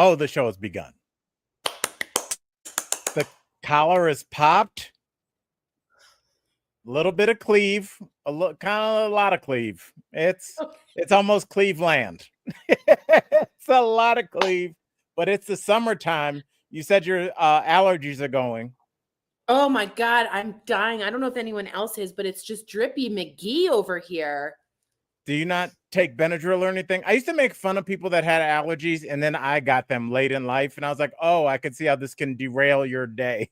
Oh, the show has begun. The collar is popped. A little bit of cleave, a lot of cleave. It's almost Cleveland. It's a lot of cleave, but it's the summertime. You said your allergies are going. Oh my God, I'm dying. I don't know if anyone else is, but it's just drippy McGee over here. Do you not take Benadryl or anything? I used to make fun of people that had allergies, and then I got them late in life, and I was like, oh, I could see how this can derail your day.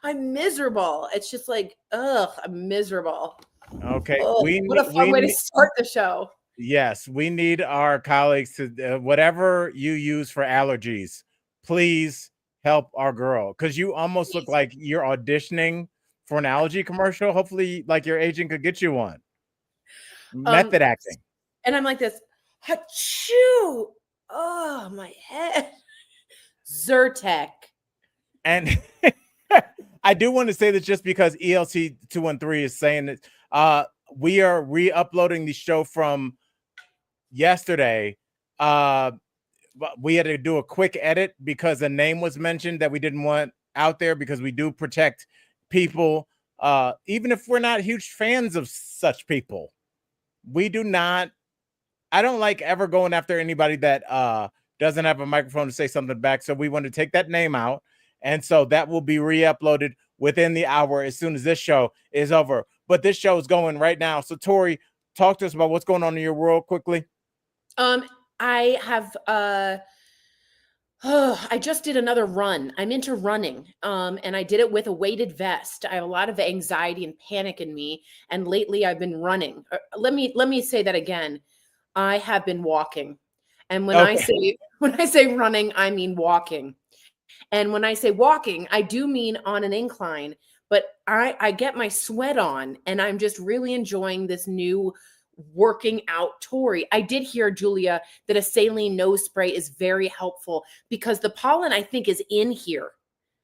I'm miserable. It's just like, ugh, I'm miserable. Okay. Ugh, what a fun way to start the show. Yes, we need our colleagues to, whatever you use for allergies, please help our girl. Because you almost look like you're auditioning for an allergy commercial. Hopefully, like your agent could get you one. Method acting. And I'm like this, achoo! Oh, my head. Zyrtec. And I do want to say that just because ELC 213 is saying that we are re-uploading the show from yesterday. We had to do a quick edit because a name was mentioned that we didn't want out there, because we do protect people, even if we're not huge fans of such people. We do not. I don't like ever going after anybody that doesn't have a microphone to say something back. So we want to take that name out. And so that will be re-uploaded within the hour as soon as this show is over. But this show is going right now. So Tory, talk to us about what's going on in your world quickly. I have I just did another run. I'm into running. And I did it with a weighted vest. I have a lot of anxiety and panic in me. And lately I've been running. Let me say that again. I have been walking. And when I say running, I mean walking. And when I say walking, I do mean on an incline, but I get my sweat on, and I'm just really enjoying this new working out Tory. I did hear, Julia, that a saline nose spray is very helpful because the pollen, I think, is in here.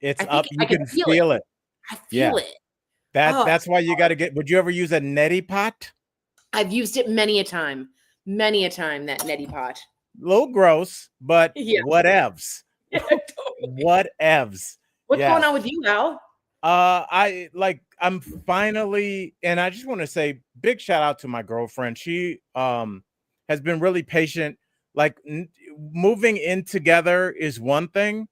It's up. You can feel it. I feel it. That's why you got to get. Would you ever use a neti pot? I've used it many a time, that neti pot. A little gross, but whatevs. Yeah, totally. Whatevs. What's going on with you, Al? I'm finally, and I just want to say big shout out to my girlfriend. She has been really patient. Like moving in together is one thing.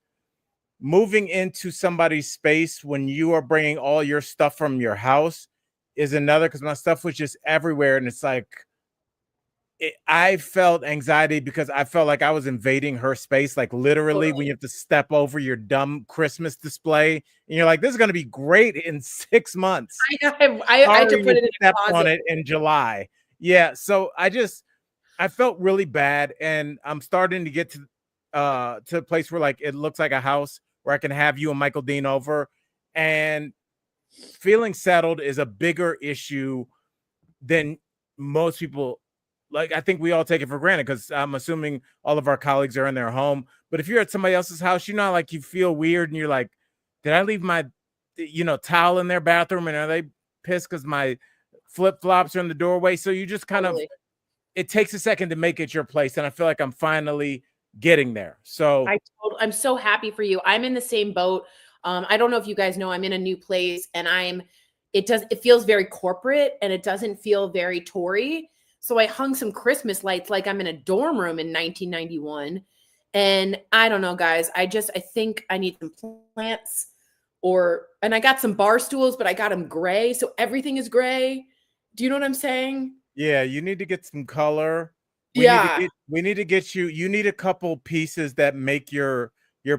Moving into somebody's space when you are bringing all your stuff from your house is another, because my stuff was just everywhere. And it's like, I felt anxiety because I felt like I was invading her space. Like literally when you have to step over your dumb Christmas display and you're like, this is going to be great in 6 months. I had to put it in a closet. On it in July. Yeah. So I felt really bad, and I'm starting to get to a place where like, it looks like a house where I can have you and Michael Dean over, and feeling settled is a bigger issue than most people. Like, I think we all take it for granted because I'm assuming all of our colleagues are in their home. But if you're at somebody else's house, you know, like you feel weird and you're like, did I leave my, towel in their bathroom? And are they pissed because my flip-flops are in the doorway? So you just kind of, it takes a second to make it your place. And I feel like I'm finally getting there. So I'm so happy for you. I'm in the same boat. I don't know if you guys know, I'm in a new place, and it feels very corporate, and it doesn't feel very Tory. So I hung some Christmas lights like I'm in a dorm room in 1991. And I don't know, guys. I think I need some plants, and I got some bar stools, but I got them gray. So everything is gray. Do you know what I'm saying? Yeah, you need to get some color. We need to get you need a couple pieces that make your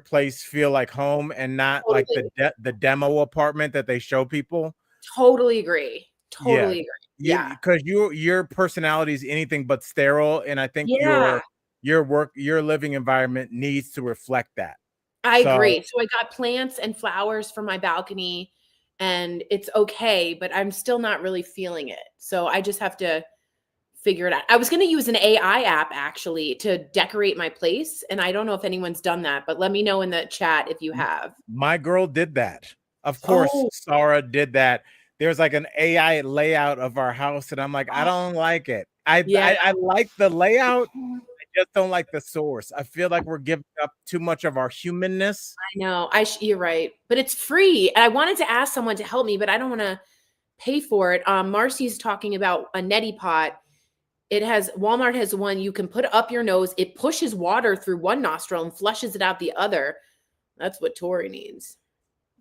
place feel like home and not like the demo apartment that they show people. Totally agree. Totally agree. Yeah, because your personality is anything but sterile, and I think your living environment needs to reflect that. I agree. So I got plants and flowers for my balcony, and it's okay, but I'm still not really feeling it. So I just have to figure it out. I was going to use an AI app actually to decorate my place, and I don't know if anyone's done that, but let me know in the chat if you have. My girl did that. Of course, Sarah did that. There's like an AI layout of our house, and I'm like, I don't like it. I like the layout. I just don't like the source. I feel like we're giving up too much of our humanness. I know. You're right, but it's free. And I wanted to ask someone to help me, but I don't want to pay for it. Marcy's talking about a neti pot. Walmart has one you can put up your nose. It pushes water through one nostril and flushes it out the other. That's what Tory needs.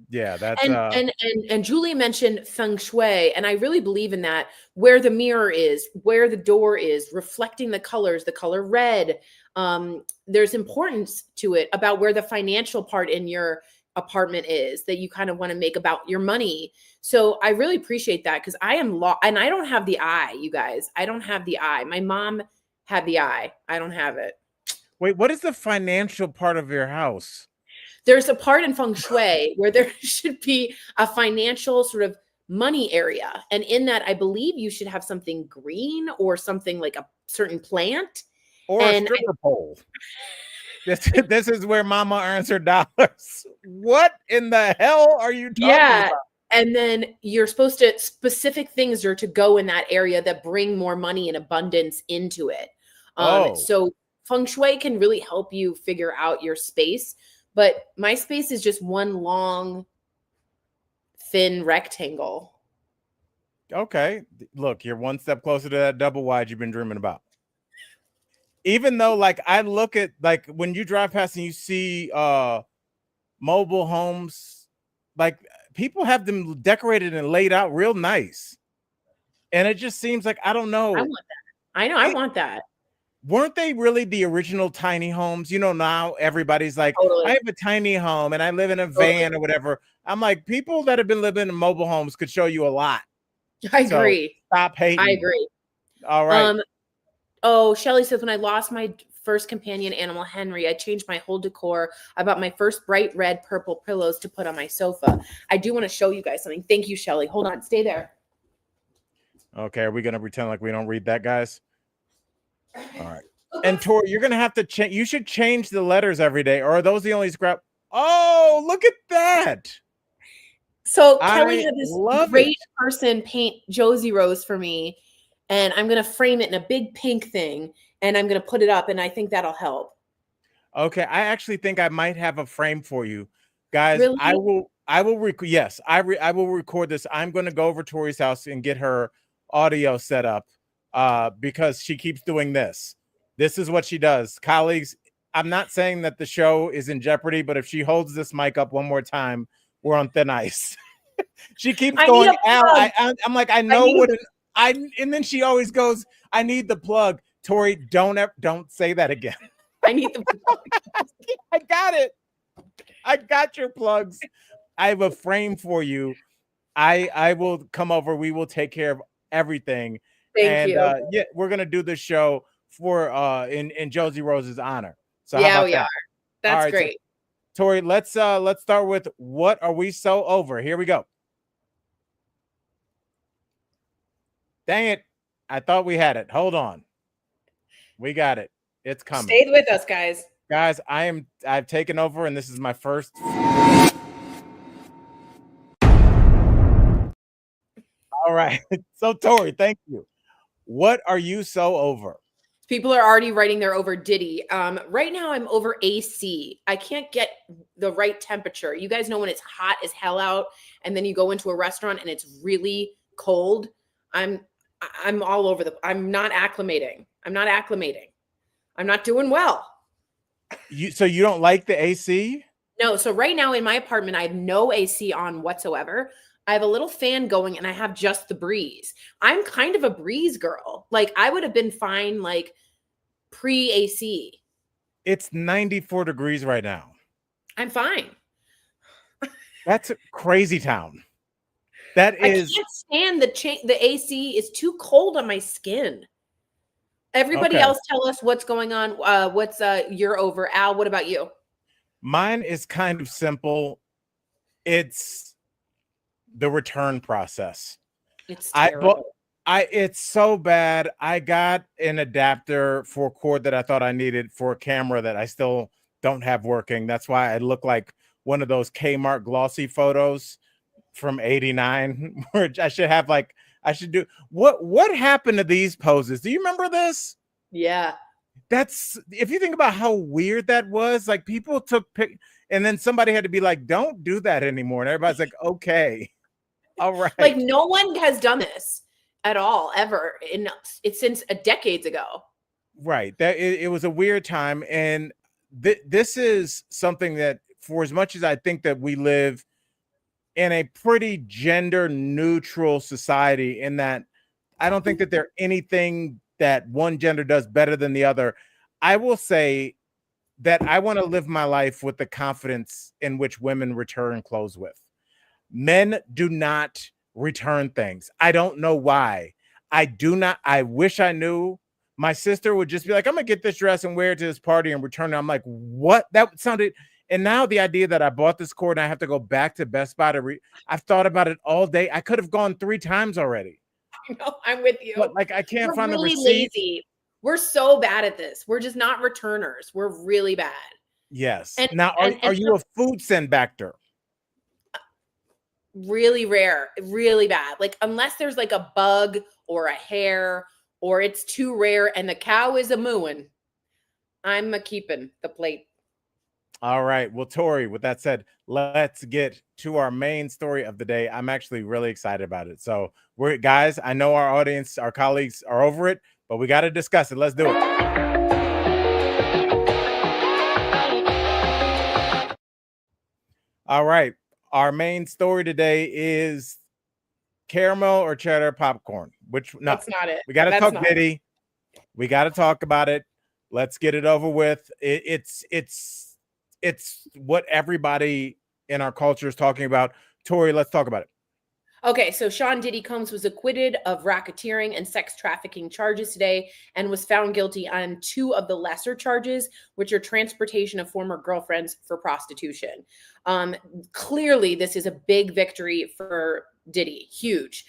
Yeah, that's and Julie mentioned feng shui, and I really believe in that. Where the mirror is, where the door is, reflecting the colors, the color red. There's importance to it about where the financial part in your apartment is that you kind of want to make about your money. So I really appreciate that because I am and I don't have the eye, you guys. I don't have the eye. My mom had the eye. I don't have it. Wait, what is the financial part of your house? There's a part in feng shui where there should be a financial sort of money area. And in that, I believe you should have something green or something like a certain plant. Or a stripper pole. This is where mama earns her dollars. What in the hell are you talking about? And then you're supposed to, specific things are to go in that area that bring more money and abundance into it. So feng shui can really help you figure out your space. But my space is just one long, thin rectangle. Okay. Look, you're one step closer to that double wide you've been dreaming about. Even though, like, I look at, like, when you drive past and you see mobile homes, like, people have them decorated and laid out real nice. And it just seems like, I don't know. I want that. I know. I want that. Weren't they really the original tiny homes? You know, now everybody's like, Totally. I have a tiny home and I live in a van or whatever. I'm like, people that have been living in mobile homes could show you a lot. I agree. Stop hating. I agree. All right. Shelly says, when I lost my first companion animal, Henry, I changed my whole decor. I bought my first bright red purple pillows to put on my sofa. I do want to show you guys something. Thank you, Shelly. Hold on. Stay there. Okay. Are we going to pretend like we don't read that, guys? All right. And Tori, you're going to have to change. You should change the letters every day. Or are those the only scrap? Oh, look at that. So Kelly had this great person paint Josie Rose for me. And I'm going to frame it in a big pink thing. And I'm going to put it up. And I think that'll help. Okay. I actually think I might have a frame for you. Guys, really? I will yes, I will record this. I'm going to go over Tori's house and get her audio set up. Because she keeps doing this. This is what she does. Colleagues, I'm not saying that the show is in jeopardy, but if she holds this mic up one more time, we're on thin ice. She keeps going out. I'm like, I know what and then she always goes, I need the plug. Tori, don't say that again. I need the plug. I got it. I got your plugs. I have a frame for you. I will come over. We will take care of everything. Thank you. Yeah, we're gonna do this show for in Josie Rose's honor. So yeah, we are. That's right, great. So, Tori, let's start with what are we so over? Here we go. Dang it! I thought we had it. Hold on. We got it. It's coming. Stay with us, guys. Guys, I've taken over, and this is my first. All right. So, Tori, thank you. What are you so over? People are already writing they're over Diddy. Right now I'm over AC. I can't get the right temperature. You guys know when it's hot as hell out and then you go into a restaurant and it's really cold. I'm all over I'm not acclimating. I'm not doing well. So you don't like the AC? No. So right now in my apartment, I have no AC on whatsoever. I have a little fan going and I have just the breeze. I'm kind of a breeze girl. Like I would have been fine like pre-AC. It's 94 degrees right now. I'm fine. That's crazy town. I can't stand the AC is too cold on my skin. Everybody else tell us what's going on. What's you're over. Al, what about you? Mine is kind of simple. It's the return process. It's terrible. It's so bad. I got an adapter for a cord that I thought I needed for a camera that I still don't have working. That's why I look like one of those Kmart glossy photos from '89, where I should do what happened to these poses? Do you remember this? Yeah. That's if you think about how weird that was, like people took pic and then somebody had to be like, don't do that anymore. And everybody's like, okay, all Like right. no one has done this at all ever in it's since decades ago. Right. That it was a weird time. And this is something that for as much as I think that we live in a pretty gender neutral society, in that I don't think that there anything that one gender does better than the other. I will say that I want to live my life with the confidence in which women return clothes with. Men do not return things. I don't know why. I do not. I wish I knew. My sister would just be like, I'm gonna get this dress and wear it to this party and return it. I'm like, what? That sounded. And now the idea that I bought this cord and I have to go back to Best Buy to I've thought about it all day. I could have gone 3 times already. No, I'm with you. But like I can't We're find the really receipt. lazy. We're so bad at this. We're just not returners. We're really bad. Yes. And Now are and you a food send backer? really rare, really bad. Like unless there's like a bug or a hair or it's too rare and the cow is a mooing, I'm a keeping the plate. All right. Well, Tori, with that said, let's get to our main story of the day. I'm actually really excited about it. So, we're guys, I know our audience, our colleagues are over it, but we got to discuss it. Let's do it. All right. Our main story today is caramel or cheddar popcorn. Which no, That's not it. we got to That's talk not Diddy. We got to talk about it. Let's get it over with. It's what everybody in our culture is talking about. Tori, let's talk about it. Okay, so Sean Diddy Combs was acquitted of racketeering and sex trafficking charges today and was found guilty on 2 of the lesser charges, which are transportation of former girlfriends for prostitution. Clearly, this is a big victory for Diddy, huge.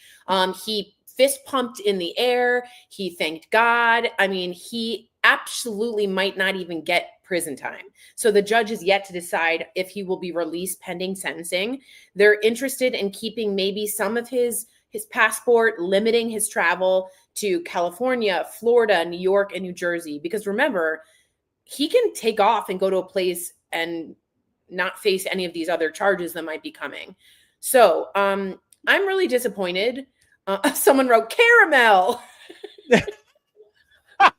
He fist pumped in the air. He thanked God. I mean, he absolutely might not even get prison time. So the judge is yet to decide if he will be released pending sentencing. They're interested in keeping maybe some of his passport, limiting his travel to California, Florida, New York, and New Jersey. Because remember, he can take off and go to a place and not face any of these other charges that might be coming. So I'm really disappointed. Someone wrote caramel.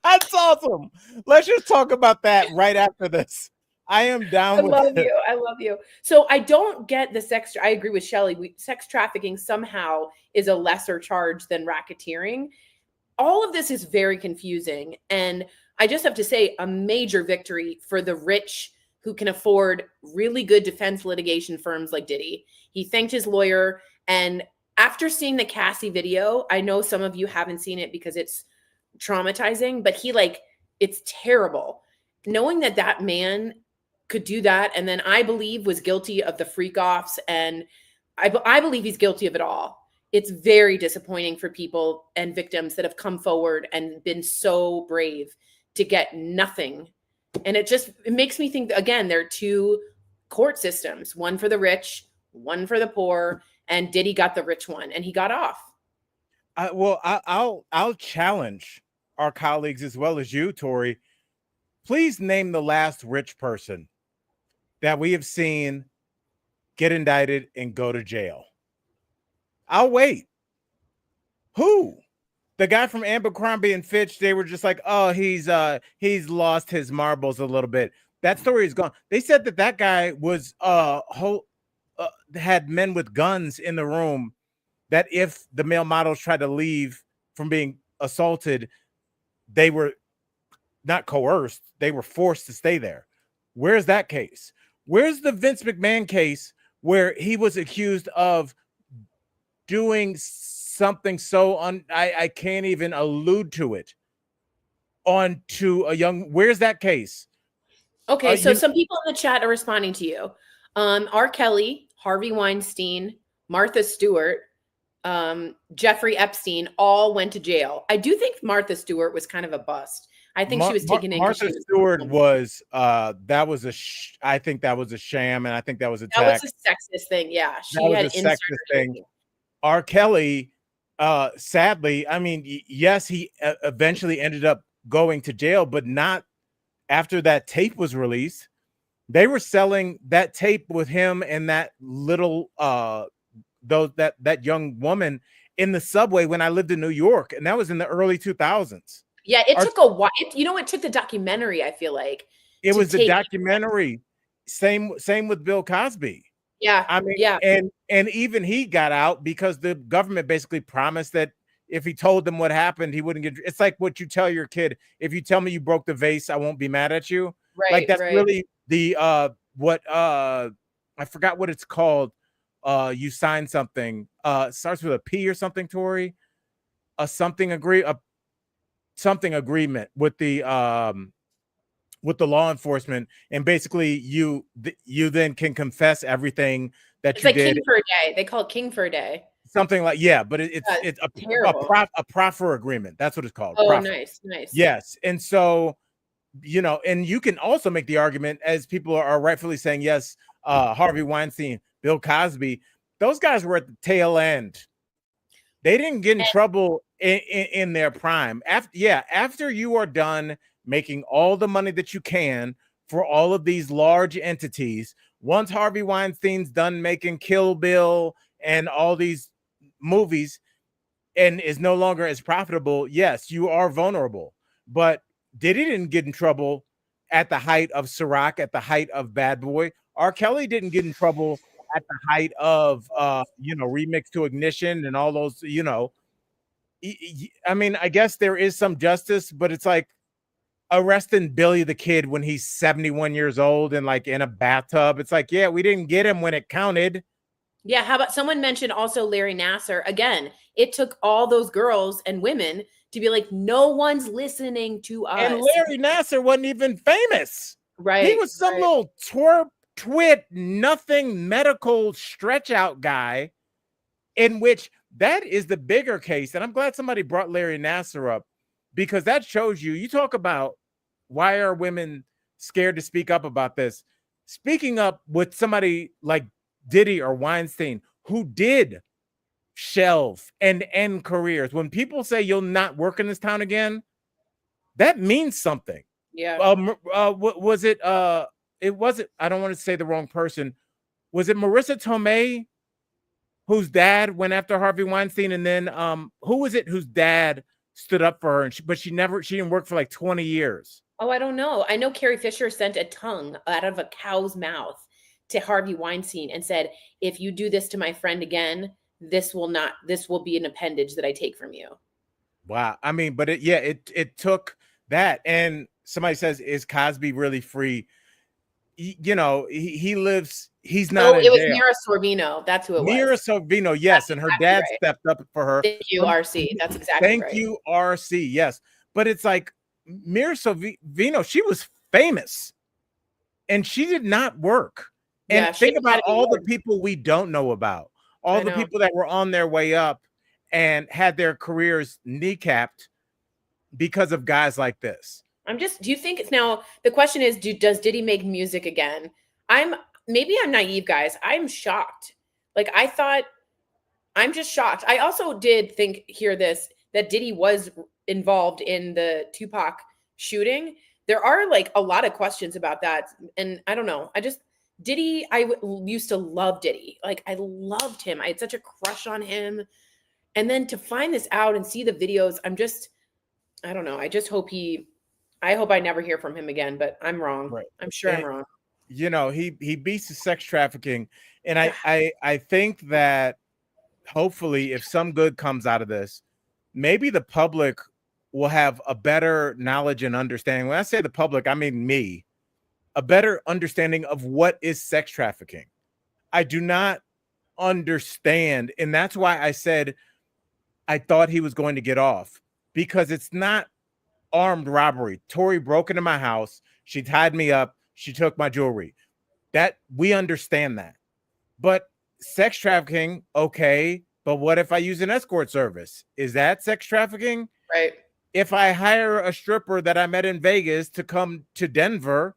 That's awesome. Let's just talk about that right after this. I am down with it. I love you. So I don't get the sex. I agree with Shelly. Sex trafficking somehow is a lesser charge than racketeering. All of this is very confusing. And I just have to say a major victory for the rich who can afford really good defense litigation firms like Diddy. He thanked his lawyer. And after seeing the Cassie video, I know some of you haven't seen it because it's traumatizing, but it's terrible. Knowing that that man could do that, and then I believe was guilty of the freak offs, and I believe he's guilty of it all. It's very disappointing for people and victims that have come forward and been so brave to get nothing. And it makes me think, again, there are 2 court systems, one for the rich, one for the poor, and Diddy got the rich one and he got off. I'll challenge our colleagues as well as you, Tori. Please name the last rich person that we have seen get indicted and go to jail. I'll wait. Who? The guy from Abercrombie and Fitch, they were just like, oh, he's lost his marbles a little bit. That story is gone. They said that guy was had men with guns in the room, that if the male models tried to leave from being assaulted, they were not coerced, they were forced to stay there. Where's that case? Where's the Vince McMahon case where he was accused of doing something so I can't even allude to it on to a young, where's that case? Okay, so some people in the chat are responding to you. R. Kelly, Harvey Weinstein, Martha Stewart, Jeffrey Epstein all went to jail. I do think Martha Stewart was kind of a bust. I think she was taken in. Martha Stewart was that was I think that was a sham, and I think that was a that was a sexist thing. Yeah, she had a sexist thing. R. Kelly, sadly, I mean, yes, he eventually ended up going to jail, but not after that tape was released. They were selling that tape with him and that little that young woman in the subway when I lived in New York, and that was in the early 2000s. Yeah, it took a while. It took the documentary, I feel like, It to was the take. documentary. Same with Bill Cosby. Yeah, I mean, yeah, and even he got out because the government basically promised that if he told them what happened, he wouldn't get. It's like what you tell your kid: if you tell me you broke the vase, I won't be mad at you. Like right, that's right. really the what I forgot what it's called. You sign something. Starts with a P or something, Tory. A something something agreement with the law enforcement, and basically you then can confess everything that It's you like did. King for a Day. They call it King for a Day. Something like, yeah, but Yeah, it's terrible. a proffer agreement. That's what it's called. Oh, Proffer. nice, nice. Yes. And so, and you can also make the argument, as people are rightfully saying, yes, Harvey Weinstein, Bill Cosby, those guys were at the tail end. They didn't get in trouble in their prime. After you are done making all the money that you can for all of these large entities, once Harvey Weinstein's done making Kill Bill and all these movies and is no longer as profitable, yes, you are vulnerable. But Diddy didn't get in trouble at the height of Ciroc, at the height of Bad Boy. R. Kelly didn't get in trouble at the height of Remix to Ignition and all those. I mean, I guess there is some justice, but it's like arresting Billy the Kid when he's 71 years old and like in a bathtub. It's like, yeah, we didn't get him when it counted. Yeah, how about someone mentioned also Larry Nasser? Again, it took all those girls and women to be like, no one's listening to And us. Larry Nasser wasn't even famous. He Right. was some little twit, nothing medical stretch out guy, in which that is the bigger case. And I'm glad somebody brought Larry Nasser up, because that shows you talk about why are women scared to speak up about this. Speaking up with somebody like Diddy or Weinstein, who did shelve and end careers. When people say you'll not work in this town again, that means something. Yeah. What was it? It wasn't. I don't want to say the wrong person. Was it Marissa Tomei, whose dad went after Harvey Weinstein, and then who was it whose dad stood up for her, and but she didn't work for like 20 years. Oh, I don't know. I know Carrie Fisher sent a tongue out of a cow's mouth to Harvey Weinstein and said, if you do this to my friend again, this will be an appendage that I take from you. Wow. I mean, but it took that. And somebody says, is Cosby really free? He lives, he's not in it was jail. Mira Sorvino. That's who it was. Mira Sorvino, yes. That's and her exactly dad right. stepped up for her. Thank you, RC. That's exactly right. Thank you, RC. Yes. But it's like Mira Sorvino, she was famous and she did not work. And Yeah, think about all the people we don't know about, all the people that were on their way up and had their careers kneecapped because of guys like this. do you think it's now, the question is, does Diddy make music again? Maybe I'm naive, guys. I'm shocked. Like, I'm just shocked. I also did hear that Diddy was involved in the Tupac shooting. There are like a lot of questions about that. And I don't know. Diddy, I used to love Diddy. Like, I loved him. I had such a crush on him. And then to find this out and see the videos, I don't know. I hope I never hear from him again, but I'm wrong. Right. I'm sure I'm wrong. He beats the sex trafficking. And I think that hopefully if some good comes out of this, maybe the public will have a better knowledge and understanding. When I say the public, I mean me, a better understanding of what is sex trafficking. I do not understand. And that's why I said I thought he was going to get off, because it's not armed robbery. Tory broke into my house. She tied me up. She took my jewelry. That we understand that. But sex trafficking, okay. But what if I use an escort service? Is that sex trafficking? Right. If I hire a stripper that I met in Vegas to come to Denver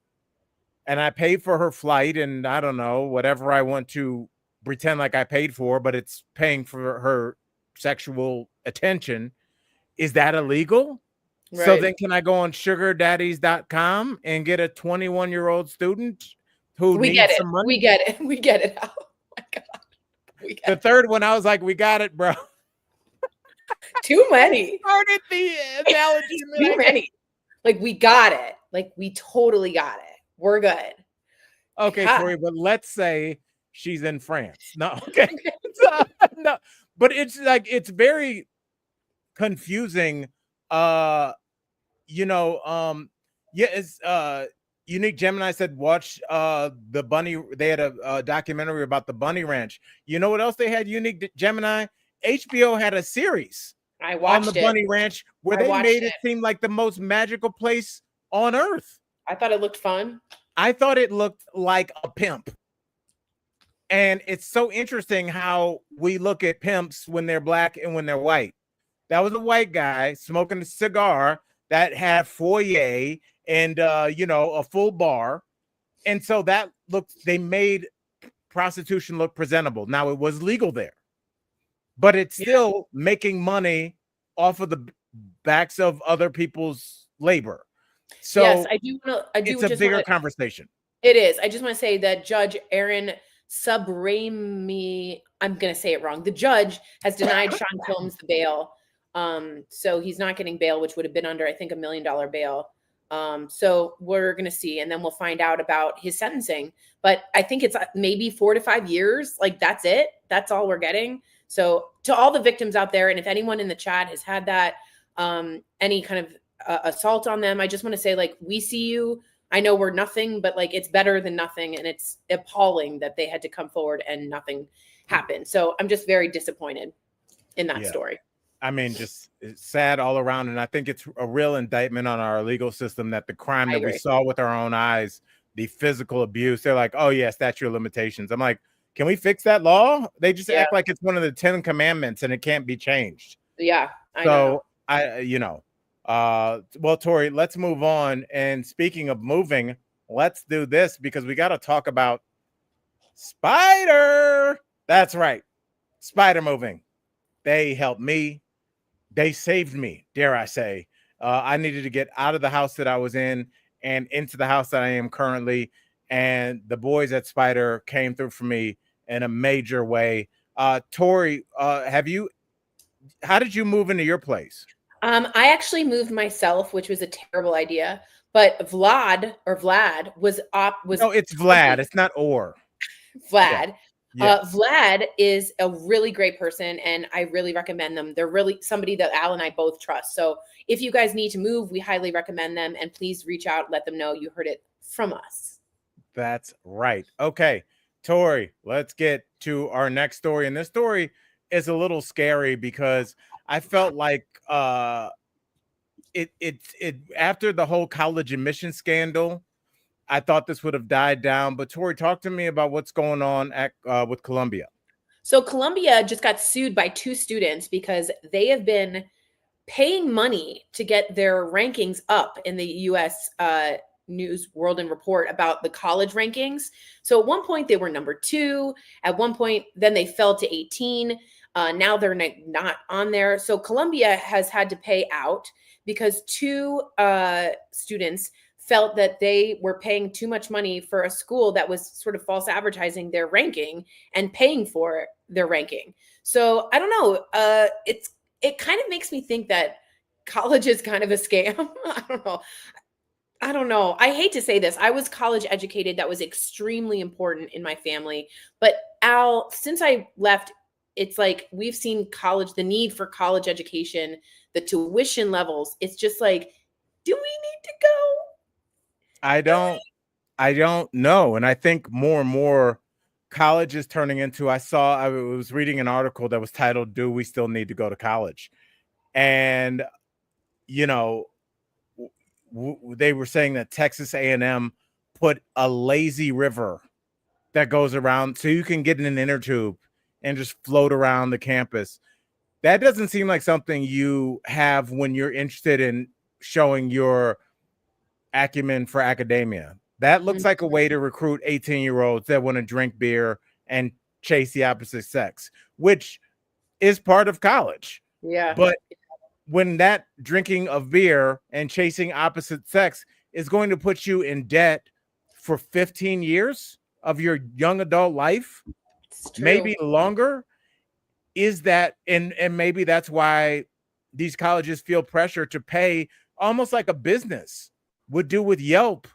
and I pay for her flight and I don't know, whatever I want to pretend like I paid for, but it's paying for her sexual attention, is that illegal? So Right. then can I go on sugardaddies.com and get a 21-year-old student who We get needs it. some money? We get it. We get it. Oh my God. We get The it. third one, I was like, we got it, bro. Too many. Started the analogy. Too many. Like, we got it. Like, we totally got it. We're good. Okay, God. Tori, but let's say she's in France. No, okay. No, but it's like it's very confusing. You know, yeah, it's Unique Gemini said watch the bunny. They had a documentary about the bunny ranch. You know what else they had? Unique Gemini. HBO had a series I on the watched it. bunny ranch where I they watched made it it. seem like the most magical place on earth. I thought it looked fun. I thought it looked like a pimp. And it's so interesting how we look at pimps when they're black and when they're white. That was a white guy smoking a cigar that had foyer and a full bar. And so that looked, they made prostitution look presentable. Now it was legal there, but it's still making money off of the backs of other people's labor. So yes, I do. It's a bigger conversation. It is. I just want to say that Judge Aaron Subraimi, I'm going to say it wrong. The judge has denied Sean Combs the bail. So he's not getting bail, which would have been under, I think, $1 million bail. So we're going to see, and then we'll find out about his sentencing. But I think it's maybe 4 to 5 years. Like, that's it. That's all we're getting. So to all the victims out there, and if anyone in the chat has had that, any kind of assault on them, I just want to say, like, we see you. I know we're nothing, but like, it's better than nothing. And it's appalling that they had to come forward and nothing happened. So I'm just very disappointed in that story. I mean, just it's sad all around. And I think it's a real indictment on our legal system that the crime that we saw with our own eyes, the physical abuse, they're like, oh yeah, statute of limitations. I'm like, can we fix that law? They just act like it's one of the 10 commandments and it can't be changed. Yeah. Well, Tori, let's move on. And speaking of moving, let's do this because we got to talk about Spider. That's right. Spider moving. They helped me. They saved me, dare I say. I needed to get out of the house that I was in and into the house that I am currently. And the boys at Spider came through for me in a major way. Tori, how did you move into your place? I actually moved myself, which was a terrible idea. But Vlad was No, it's Vlad. It's not or. Vlad. Yeah. Vlad is a really great person, and I really recommend them. They're really somebody that Al and I both trust. So if you guys need to move, we highly recommend them. And please reach out, let them know you heard it from us. That's right. Okay, Tori, let's get to our next story. And this story is a little scary because I felt like it after the whole college admission scandal, I thought this would have died down. But Tori, talk to me about what's going on with Columbia. So Columbia just got sued by 2 students because they have been paying money to get their rankings up in the U.S. News World and Report about the college rankings. So at one point they were number 2. At one point, then they fell to 18. Now they're not on there. So Columbia has had to pay out because 2 students felt that they were paying too much money for a school that was sort of false advertising their ranking and paying for their ranking. So I don't know. It kind of makes me think that college is kind of a scam. I don't know. I hate to say this. I was college educated. That was extremely important in my family. But Al, since I left, it's like we've seen the need for college education, the tuition levels. It's just like, do we need to go? I don't know. And I think more and more college is turning into, I was reading an article that was titled, "Do We Still Need to Go to College?" And, they were saying that Texas A&M put a lazy river that goes around so you can get in an inner tube and just float around the campus. That doesn't seem like something you have when you're interested in showing your acumen for academia. That looks like a way to recruit 18-year-olds that want to drink beer and chase the opposite sex, which is part of college. Yeah. But when that drinking of beer and chasing opposite sex is going to put you in debt for 15 years of your young adult life, It's true. maybe longer, is that, and maybe that's why these colleges feel pressure to pay almost like a business would do with Yelp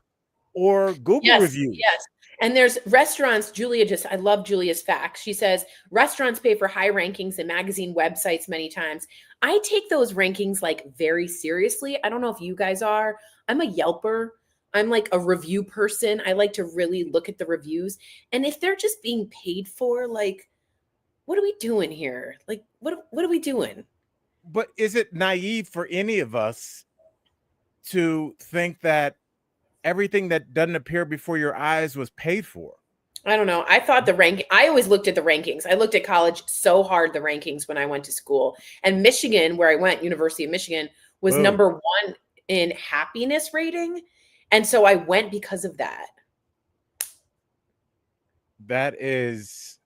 or Google reviews. Yes. And there's restaurants, I love Julia's facts. She says restaurants pay for high rankings in magazine websites many times. I take those rankings like very seriously. I don't know if you guys are. I'm a Yelper. I'm like a review person. I like to really look at the reviews. And if they're just being paid for, like, what are we doing here? Like, what are we doing? But is it naive for any of us to think that everything that doesn't appear before your eyes was paid for? I don't know. I thought I always looked at the rankings. I looked at college so hard, the rankings when I went to school. And Michigan, where I went, University of Michigan, was number 1 in happiness rating. And so I went because of that. That is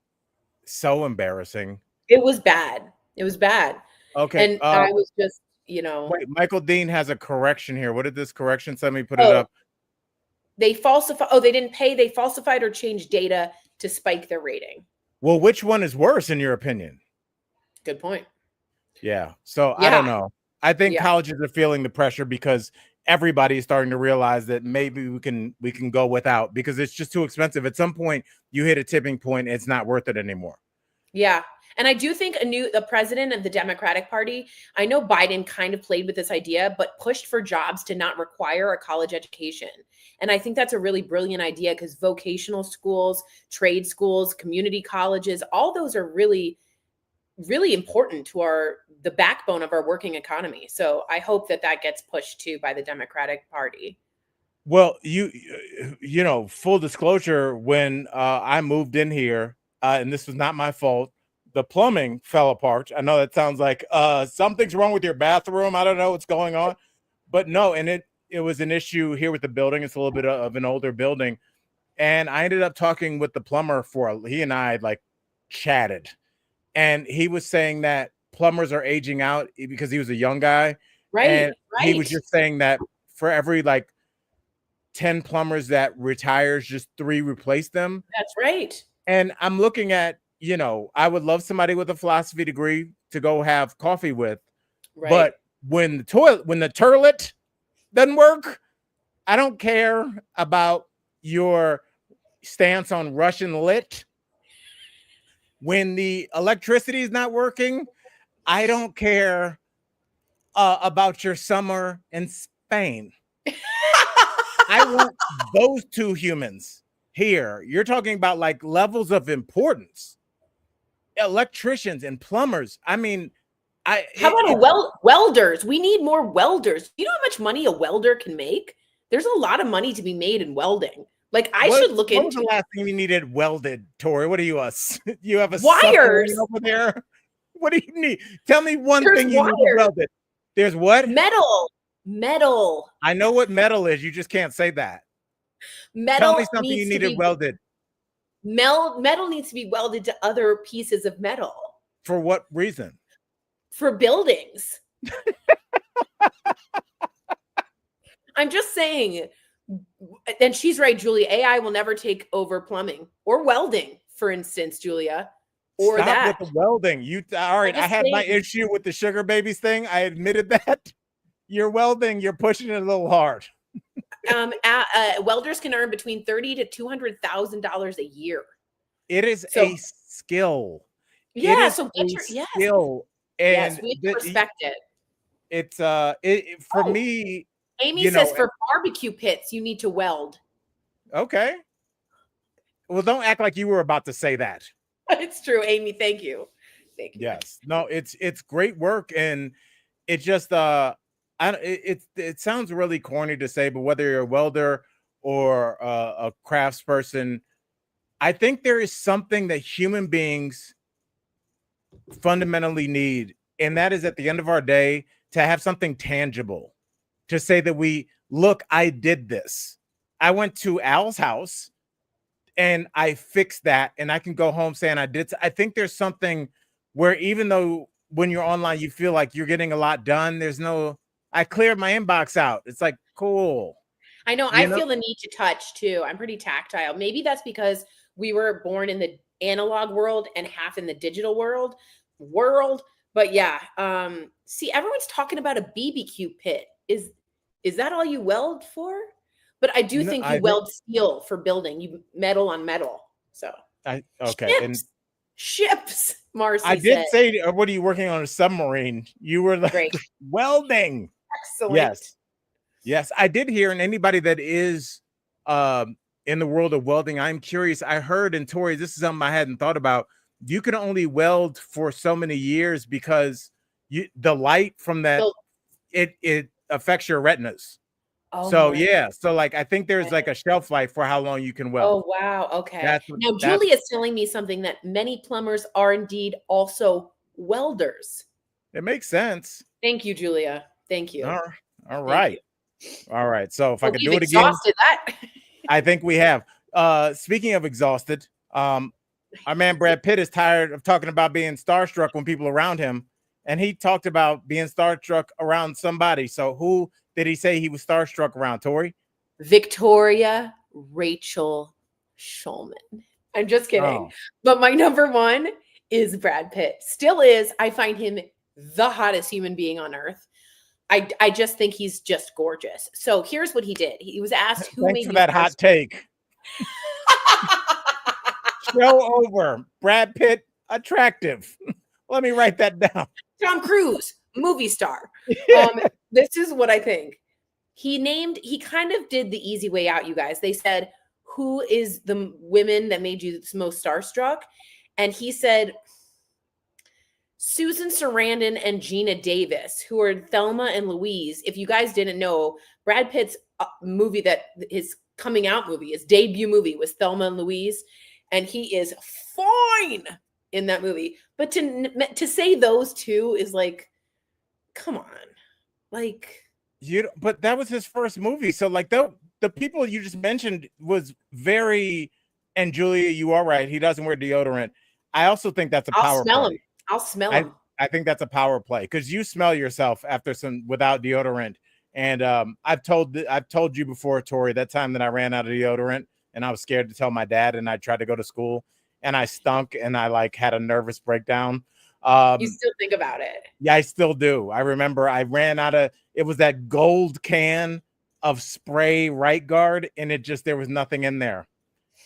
so embarrassing. It was bad. It was bad. Okay. And I was just, Wait, Michael Dean has a correction here. What did this correction say? Let me put it up. They falsified. Oh, they didn't pay. They falsified or changed data to spike their rating. Well, which one is worse in your opinion? Good point. Yeah. So I don't know. I think colleges are feeling the pressure because everybody is starting to realize that maybe we can go without, because it's just too expensive. At some point, you hit a tipping point. It's not worth it anymore. Yeah. And I do think the president of the Democratic Party, I know Biden kind of played with this idea, but pushed for jobs to not require a college education. And I think that's a really brilliant idea because vocational schools, trade schools, community colleges, all those are really, really important to the backbone of our working economy. So I hope that gets pushed too by the Democratic Party. Well, you know, full disclosure, when I moved in here, and this was not my fault, the plumbing fell apart. I know that sounds like something's wrong with your bathroom. I don't know what's going on, but no. And it was an issue here with the building. It's a little bit of an older building. And I ended up talking with the plumber he and I like chatted, and he was saying that plumbers are aging out because he was a young guy. Right. And he was just saying that for every like 10 plumbers that retires, just 3 replace them. That's right. And I'm looking at, I would love somebody with a philosophy degree to go have coffee with. Right. But when the toilet doesn't work, I don't care about your stance on Russian lit. When the electricity is not working, I don't care about your summer in Spain. I want those 2 humans here. You're talking about like levels of importance. Electricians and plumbers. I mean, how about welders? We need more welders. You know how much money a welder can make? There's a lot of money to be made in welding. Like should look into. What was the last thing you needed welded, Tory? What are you, you have a wires over there? What do you need? Tell me one thing you need welded. There's what? Metal. I know what metal is. You just can't say that. Metal. Tell me something you needed welded. Metal needs to be welded to other pieces of metal. For what reason? For buildings. I'm just saying. And she's right, Julia. AI will never take over plumbing or welding, for instance, Julia. Or Stop that with the welding. All right. I had my issue with the sugar babies thing. I admitted that. You're welding. You're pushing it a little hard. Welders can earn between $30,000 to $200,000 a year. It is a skill. Yeah. So get your skill. And we respect it. It's for me. Amy says for barbecue pits, you need to weld. Okay. Well, don't act like you were about to say that. It's true, Amy. Thank you. Yes. No, it's great work, and it just it sounds really corny to say, but whether you're a welder or a craftsperson, I think there is something that human beings fundamentally need, and that is at the end of our day to have something tangible, to say that look, I did this. I went to Al's house and I fixed that, and I can go home saying I did. I think there's something where even though when you're online, you feel like you're getting a lot done. I cleared my inbox out. It's like, cool. I know. I You know? feel the need to touch too. I'm pretty tactile. Maybe that's because we were born in the analog world and half in the digital world. But yeah, see, everyone's talking about a BBQ pit. Is that all you weld for? But I do No, think you I think weld steel for building. You metal on metal. So okay. And ships. I Marcy did said, say, what are you working on a submarine? You were like great, welding. excellent. Yes. Yes, I did hear, and anybody that is in the world of welding, I'm curious. I heard, and Tory, this is something I hadn't thought about. You can only weld for so many years because the light from that So, it affects your retinas. oh So my. yeah, so like I think there's like a shelf life for how long you can weld. Oh, wow. Okay. That's what Now, that's Julie is telling me something that many plumbers are indeed also welders. it makes sense. Thank you, Julia. Thank All you. right. All Thank you. right. All right. So if I Well, could we've do it again, exhausted that. I think we have. Speaking of exhausted, our man Brad Pitt is tired of talking about being starstruck when people around him, and he talked about being starstruck around somebody. So who did he say he was starstruck around? Tory? Victoria Rachel Schulman. I'm just kidding. Oh, But my number one is Brad Pitt. Still is. I find him the hottest human being on earth. I just think he's just gorgeous. So here's what he did. He was asked who thanks made for you that starstruck. hot take. Show over. Brad Pitt, attractive. Let me write that down. Tom Cruise, movie star. This is what I think. He kind of did the easy way out, you guys. They said, who is the women that made you most starstruck? And he said, Susan Sarandon and Gina Davis, who are in Thelma and Louise. If you guys didn't know, Brad Pitt's movie, that his coming out movie, his debut movie was Thelma and Louise. And he is fine in that movie. But to say those two is like, come on. Like, But that was his first movie. So like the people you just mentioned was very, and Julia, you are right. He doesn't wear deodorant. I also think that's a I'll power smell play. him. I'll smell I him. I think that's a power play because you smell yourself after some without deodorant. And I've told you before, Tory, that time that I ran out of deodorant and I was scared to tell my dad, and I tried to go to school and I stunk and I like had a nervous breakdown. You still think about it. Yeah, I still do. I remember I ran out of it was that gold can of spray right guard, and there was nothing in there.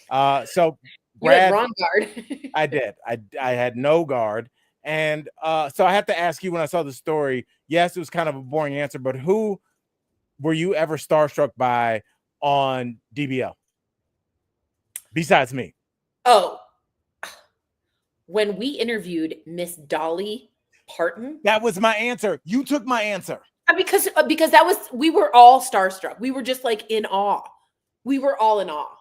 So You had Brad, wrong guard. I did. I had no guard. And so I have to ask you, when I saw the story, yes, it was kind of a boring answer, but who were you ever starstruck by on DBL besides me? Oh, when we interviewed Miss Dolly Parton, That was my answer. You took my answer. because we were all starstruck. We were just like in awe. We were all in awe.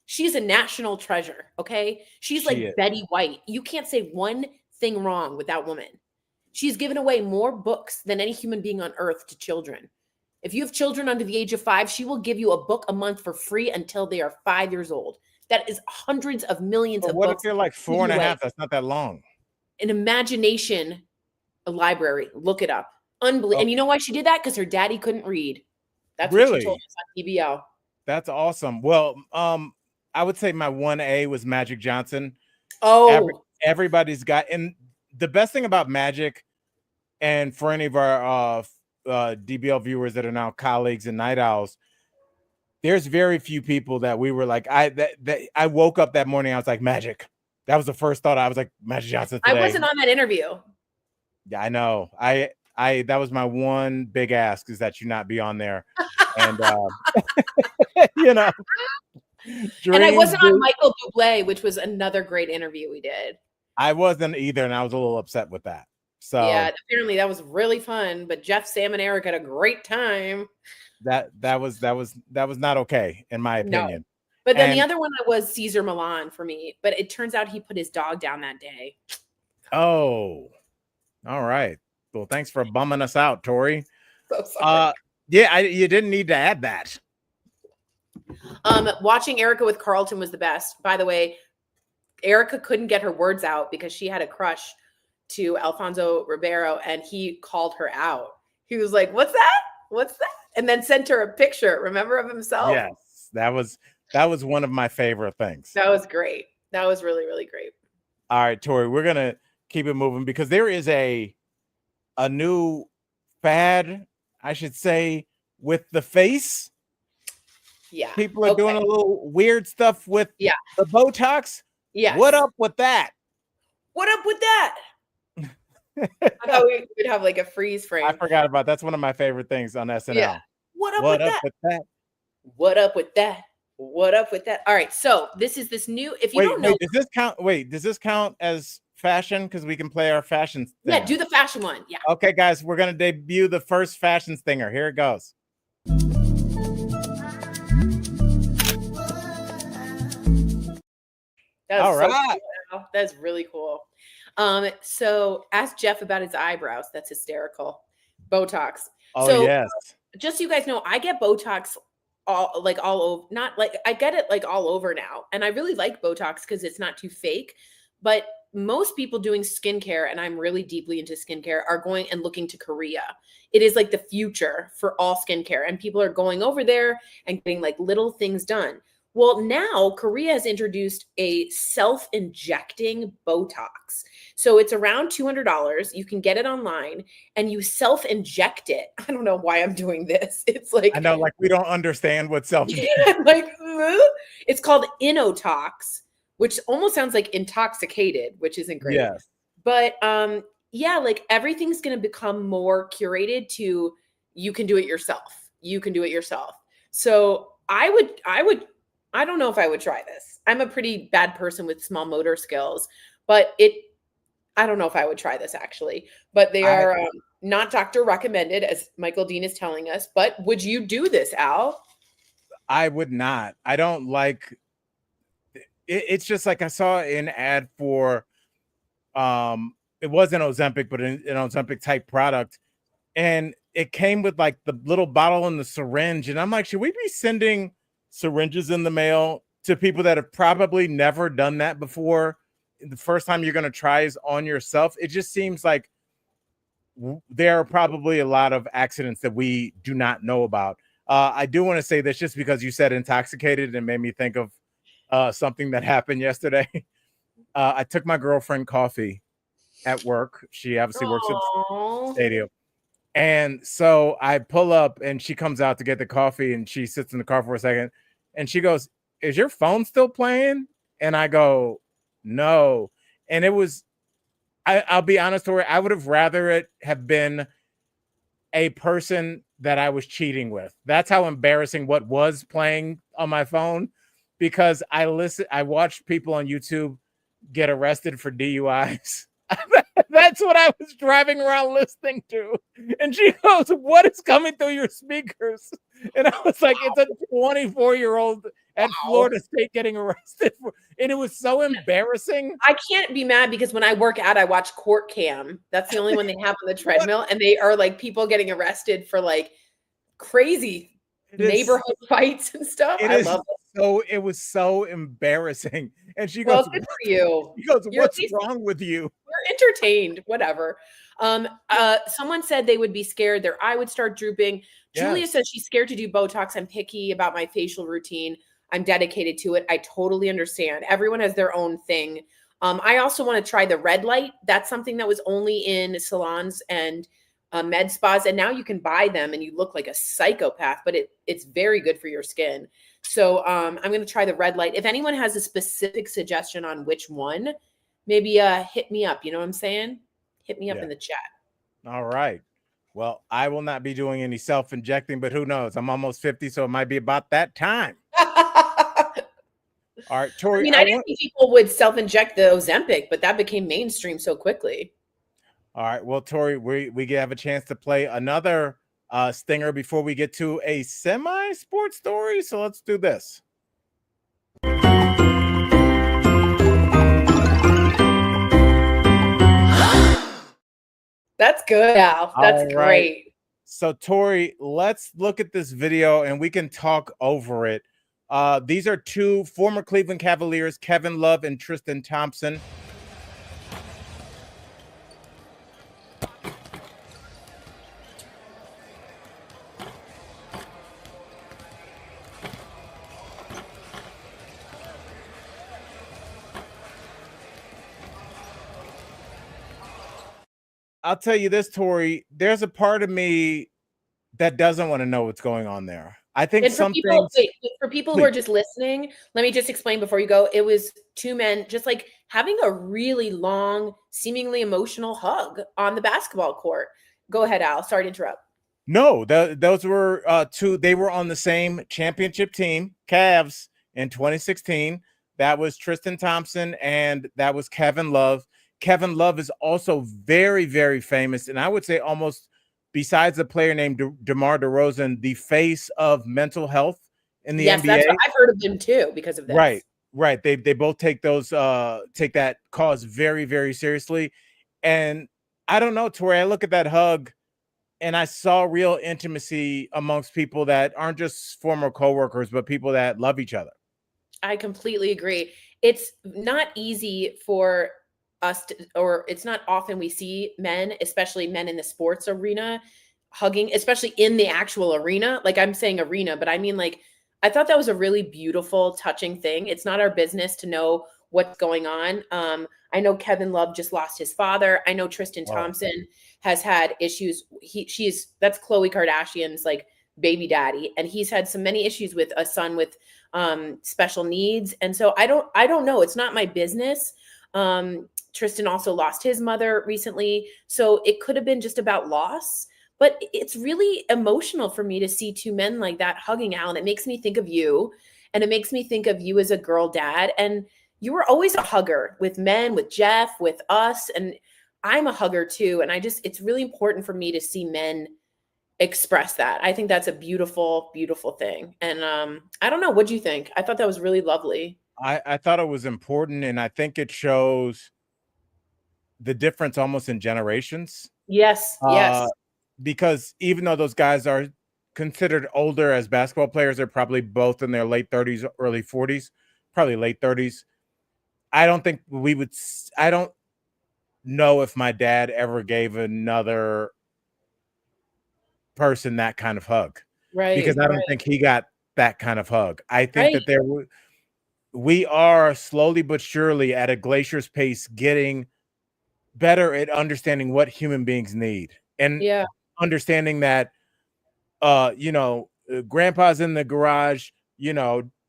She's a national treasure. Okay, she's She like is. Betty White. You can't say one thing wrong with that woman. She's given away more books than any human being on earth to children. If you have children under the age of 5, she will give you a book a month for free until they are 5 years old. That is hundreds of millions But of what if books. they're like 4.5? That's not that long. An imagination, a library. Look it up. Unbelievable. Oh. And you know why she did that? Because her daddy couldn't read. That's what Really? she told us on PBL. That's awesome. Well, I would say my 1A was Magic Johnson. Oh, Everybody's got, and the best thing about Magic, and for any of our DBL viewers that are now colleagues and night owls, there's very few people that we were like, I woke up that morning, I was like, Magic. That was the first thought. I was like, Magic Johnson today. I wasn't on that interview. Yeah, I know. I that was my one big ask, is that you not be on there. And you know, And I wasn't on dreams. Michael Bublé, which was another great interview we did. I wasn't either, and I was a little upset with that. So Yeah, apparently that was really fun. But Jeff, Sam, and Eric had a great time. that was not okay, in my No. opinion. But then the And other one was Caesar Milan for me. But it turns out he put his dog down that day. oh, all right. Well, thanks for bumming us out, Tory. So sorry. Yeah, you didn't need to add that. Watching Erica with Carlton was the best. By the way, Erica couldn't get her words out because she had a crush to Alfonso Ribeiro, and he called her out. He was like, "What's that? What's that?" And then sent her a picture, remember, of himself. Yes, that was one of my favorite things. That was great. That was really, really great. All right, Tori, we're gonna keep it moving because there is a new fad, I should say, with the face. Yeah, people are doing a little weird stuff with the Botox. Yeah, what up with that? What up with that? I thought we'd have like a freeze frame. I forgot about that's one of my favorite things on SNL. Yeah. What up with that? What up with that? What up with that? All right, so this is this new. If you don't know, does this count? Wait, does this count as fashion? Because we can play our fashion thing. Yeah, do the fashion one. Yeah. Okay, guys, we're gonna debut the first fashion stinger. Here it goes. All right. Cool. That's really cool. So ask Jeff about his eyebrows. That's hysterical. Botox. Oh, so, yes. Just so you guys know, I get Botox all over, not like I get it like all over now. And I really like Botox because it's not too fake. But most people doing skincare, and I'm really deeply into skincare, are going and looking to Korea. It is like the future for all skincare. And people are going over there and getting like little things done. Well, now Korea has introduced a self-injecting Botox. So it's around $200. You can get it online and you self-inject it. I don't know why I'm doing this. It's like, I know, like we don't understand what it's called Inotox, which almost sounds like intoxicated, which isn't great. Yes. But yeah, like everything's going to become more curated to you can do it yourself. You can do it yourself. So I don't know if I would try this. I'm a pretty bad person with small motor skills, but I don't know if I would try this actually, but they are not doctor recommended, as Michael Dean is telling us. But would you do this, Al? I would not. I don't like it. It's just like I saw an ad for, it wasn't Ozempic, but an Ozempic type product. And it came with like the little bottle and the syringe. And I'm like, should we be sending syringes in the mail to people that have probably never done that before? The first time you're going to try is on yourself. It just seems like there are probably a lot of accidents that we do not know about. I do want to say this just because you said intoxicated and made me think of something that happened yesterday. I took my girlfriend coffee at work. She obviously works at the stadium. And so I pull up and she comes out to get the coffee and she sits in the car for a second and she goes, "Is your phone still playing?" And I go, "No." And it was, I'll be honest, Tory, I would have rather it have been a person that I was cheating with. That's how embarrassing what was playing on my phone, because I watched people on YouTube get arrested for DUIs. That's what I was driving around listening to. And she goes, "What is coming through your speakers?" And I was like, wow. It's a 24-year-old at Florida State getting arrested and it was so embarrassing. I can't be mad because when I work out, I watch Court Cam. That's the only one they have on the treadmill. And they are like people getting arrested for like crazy neighborhood fights and stuff. I love it. So it was so embarrassing. And she goes, "Good for you." She goes, "What's wrong with you?" We're entertained, whatever. Someone said they would be scared. Their eye would start drooping. Yes. Julia says she's scared to do Botox. I'm picky about my facial routine. I'm dedicated to it. I totally understand. Everyone has their own thing. I also want to try the red light. That's something that was only in salons and med spas. And now you can buy them and you look like a psychopath, but it's very good for your skin. So I'm going to try the red light. If anyone has a specific suggestion on which one, maybe hit me up. You know what I'm saying? Hit me up in the chat. All right. Well, I will not be doing any self-injecting, but who knows? I'm almost 50, so it might be about that time. All right, Tori. I mean, I didn't think people would self-inject the Ozempic, but that became mainstream so quickly. All right. Well, Tori, we have a chance to play another stinger before we get to a semi-sports story. So let's do this. That's good, Al. That's great. So, Tori, let's look at this video and we can talk over it. These are two former Cleveland Cavaliers, Kevin Love and Tristan Thompson. I'll tell you this, Tory. There's a part of me that doesn't want to know what's going on there. I think And for some people, things. wait, for people who Please. are just listening, let me just explain before you go. It was two men just like having a really long, seemingly emotional hug on the basketball court. Go ahead, Al. Sorry to interrupt. No, those were two. They were on the same championship team, Cavs, in 2016. That was Tristan Thompson and that was Kevin Love. Kevin Love is also very, very famous, and I would say almost besides a player named DeMar DeRozan, the face of mental health in the Yes, NBA. that's what I've heard of him too because of this. Right, right. They both take those take that cause very, very seriously. And I don't know, Tori. I look at that hug and I saw real intimacy amongst people that aren't just former coworkers, but people that love each other. I completely agree. It's not easy for us to, or it's not often we see men, especially men in the sports arena, hugging, especially in the actual arena. Like I'm saying arena, but I mean, like, I thought that was a really beautiful, touching thing. It's not our business to know what's going on. I know Kevin Love just lost his father. I know Tristan Oh, Thompson has had issues. That's Khloe Kardashian's like baby daddy, and he's had so many issues with a son with special needs. And so I don't know. It's not my business. Tristan also lost his mother recently. So it could have been just about loss, but it's really emotional for me to see two men like that hugging out. And it makes me think of you, and it makes me think of you as a girl dad. And you were always a hugger with men, with Jeff, with us. And I'm a hugger too. And it's really important for me to see men express that. I think that's a beautiful, beautiful thing. And I don't know. What do you think? I thought that was really lovely. I thought it was important, and I think it shows the difference almost in generations. Yes, yes. Because even though those guys are considered older as basketball players, they're probably both in their late 30s, early 40s, probably late 30s. I don't think we would. I don't know if my dad ever gave another person that kind of hug, because Right, I don't right, think he got that kind of hug. I think right. that we are slowly but surely at a glacier's pace getting better at understanding what human beings need, and Yeah, understanding that grandpa's in the garage,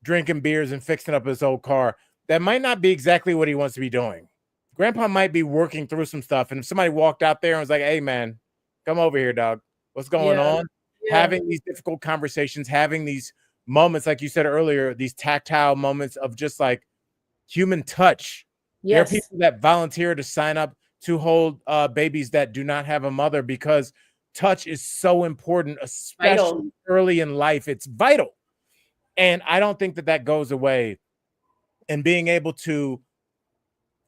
drinking beers and fixing up his old car. That might not be exactly what he wants to be doing. Grandpa might be working through some stuff, and if somebody walked out there and was like, "Hey man, come over here, dog. What's going yeah, on?" yeah. Having these difficult conversations, having these moments, like you said earlier, these tactile moments of just like human touch. There are Yes, people that volunteer to sign up to hold babies that do not have a mother, because touch is so important, vital. especially early in life. It's vital. And I don't think that that goes away. And being able to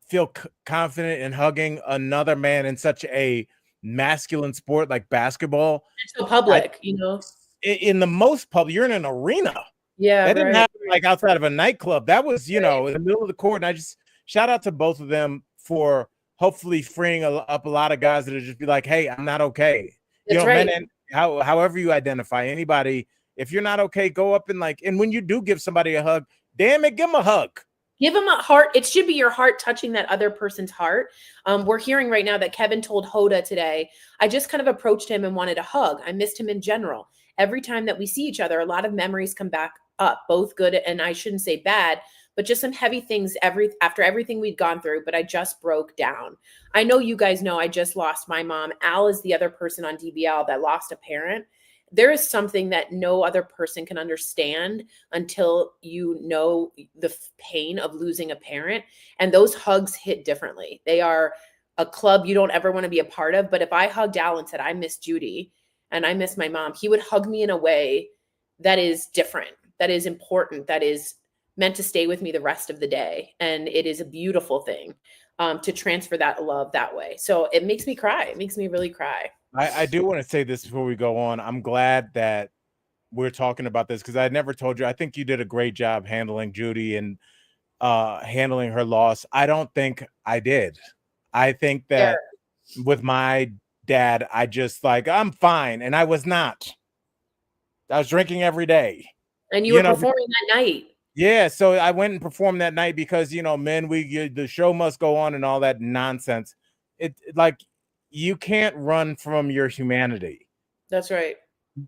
feel confident in hugging another man in such a masculine sport like basketball, It's so I, public, you know? in the most public, you're in an arena. Yeah, That didn't right, happen like outside of a nightclub. That was, right. in the middle of the court. And I just shout out to both of them for hopefully freeing up a lot of guys that are just be like, "Hey, I'm not okay." That's Men, right. and however you identify anybody, if you're not okay, go up and and when you do give somebody a hug, damn it, give them a hug. Give them a heart. It should be your heart touching that other person's heart. We're hearing right now that Kevin told Hoda today, I just kind of approached him and wanted a hug. I missed him in general. Every time that we see each other, a lot of memories come back up, both good and I shouldn't say bad, but just some heavy things after everything we'd gone through, but I just broke down. I know you guys know I just lost my mom. Al is the other person on DBL that lost a parent. There is something that no other person can understand until you know the pain of losing a parent. And those hugs hit differently. They are a club you don't ever want to be a part of. But if I hugged Al and said, I miss Judy and I miss my mom, he would hug me in a way that is different, that is important, that is meant to stay with me the rest of the day. And it is a beautiful thing to transfer that love that way. So it makes me cry. It makes me really cry. I do want to say this before we go on. I'm glad that we're talking about this, because I never told you. I think you did a great job handling Judy and handling her loss. I don't think I did. I think There. that with my dad, I just I'm fine, and I was not. I was drinking every day. And you You were know, performing that night. yeah. So I went and performed that night because men, the show must go on and all that nonsense. It like you can't run from your humanity. That's right.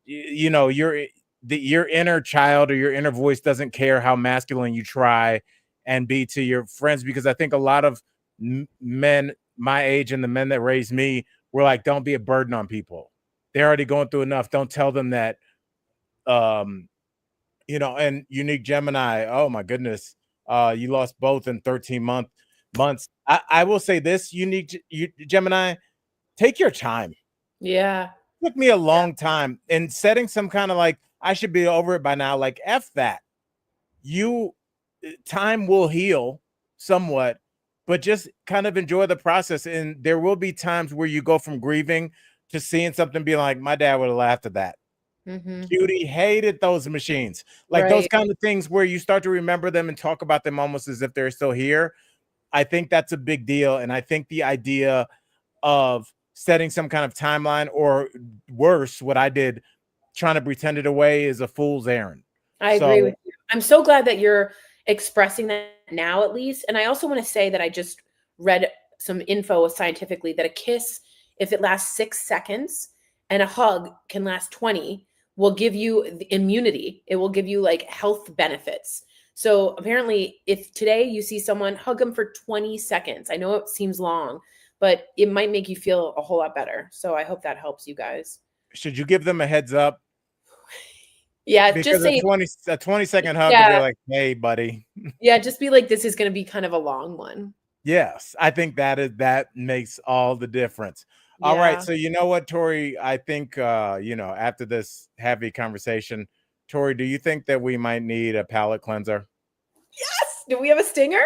You know, your inner child or your inner voice doesn't care how masculine you try and be to your friends, because I think a lot of men my age and the men that raised me were like, don't be a burden on people. They're already going through enough. Don't tell them that. um you know, and Unique Gemini, oh my goodness, you lost both in 13 months. I will say this, Gemini, take your time. Yeah. Took me a long time in setting some kind of like, I should be over it by now. Like, F that. You Time will heal somewhat, but just kind of enjoy the process. And there will be times where you go from grieving to seeing something, being like, my dad would have laughed at that. Mm-hmm. Cutie hated those machines. Like those Right. kind of things where you start to remember them and talk about them almost as if they're still here. I think that's a big deal. And I think the idea of setting some kind of timeline, or worse, what I did, trying to pretend it away, is a fool's errand. I agree So with you. I'm so glad that you're expressing that now, at least. And I also want to say that I just read some info scientifically that a kiss, if it lasts 6 seconds, and a hug can last 20, will give you immunity. It will give you like health benefits. So apparently, if today you see someone, hug them for 20 seconds. I know it seems long, but it might make you feel a whole lot better. So I hope that helps you guys. should you give them a heads up? Yeah, just Because say, a 20-second hug would be yeah, like, hey, buddy. yeah, just be like, this is going to be kind of a long one. Yes, I think that makes all the difference. All right, Yeah. so you know what, Tori? I think you know, after this heavy conversation, Tori, do you think that we might need a palate cleanser? Yes. Do we have a stinger?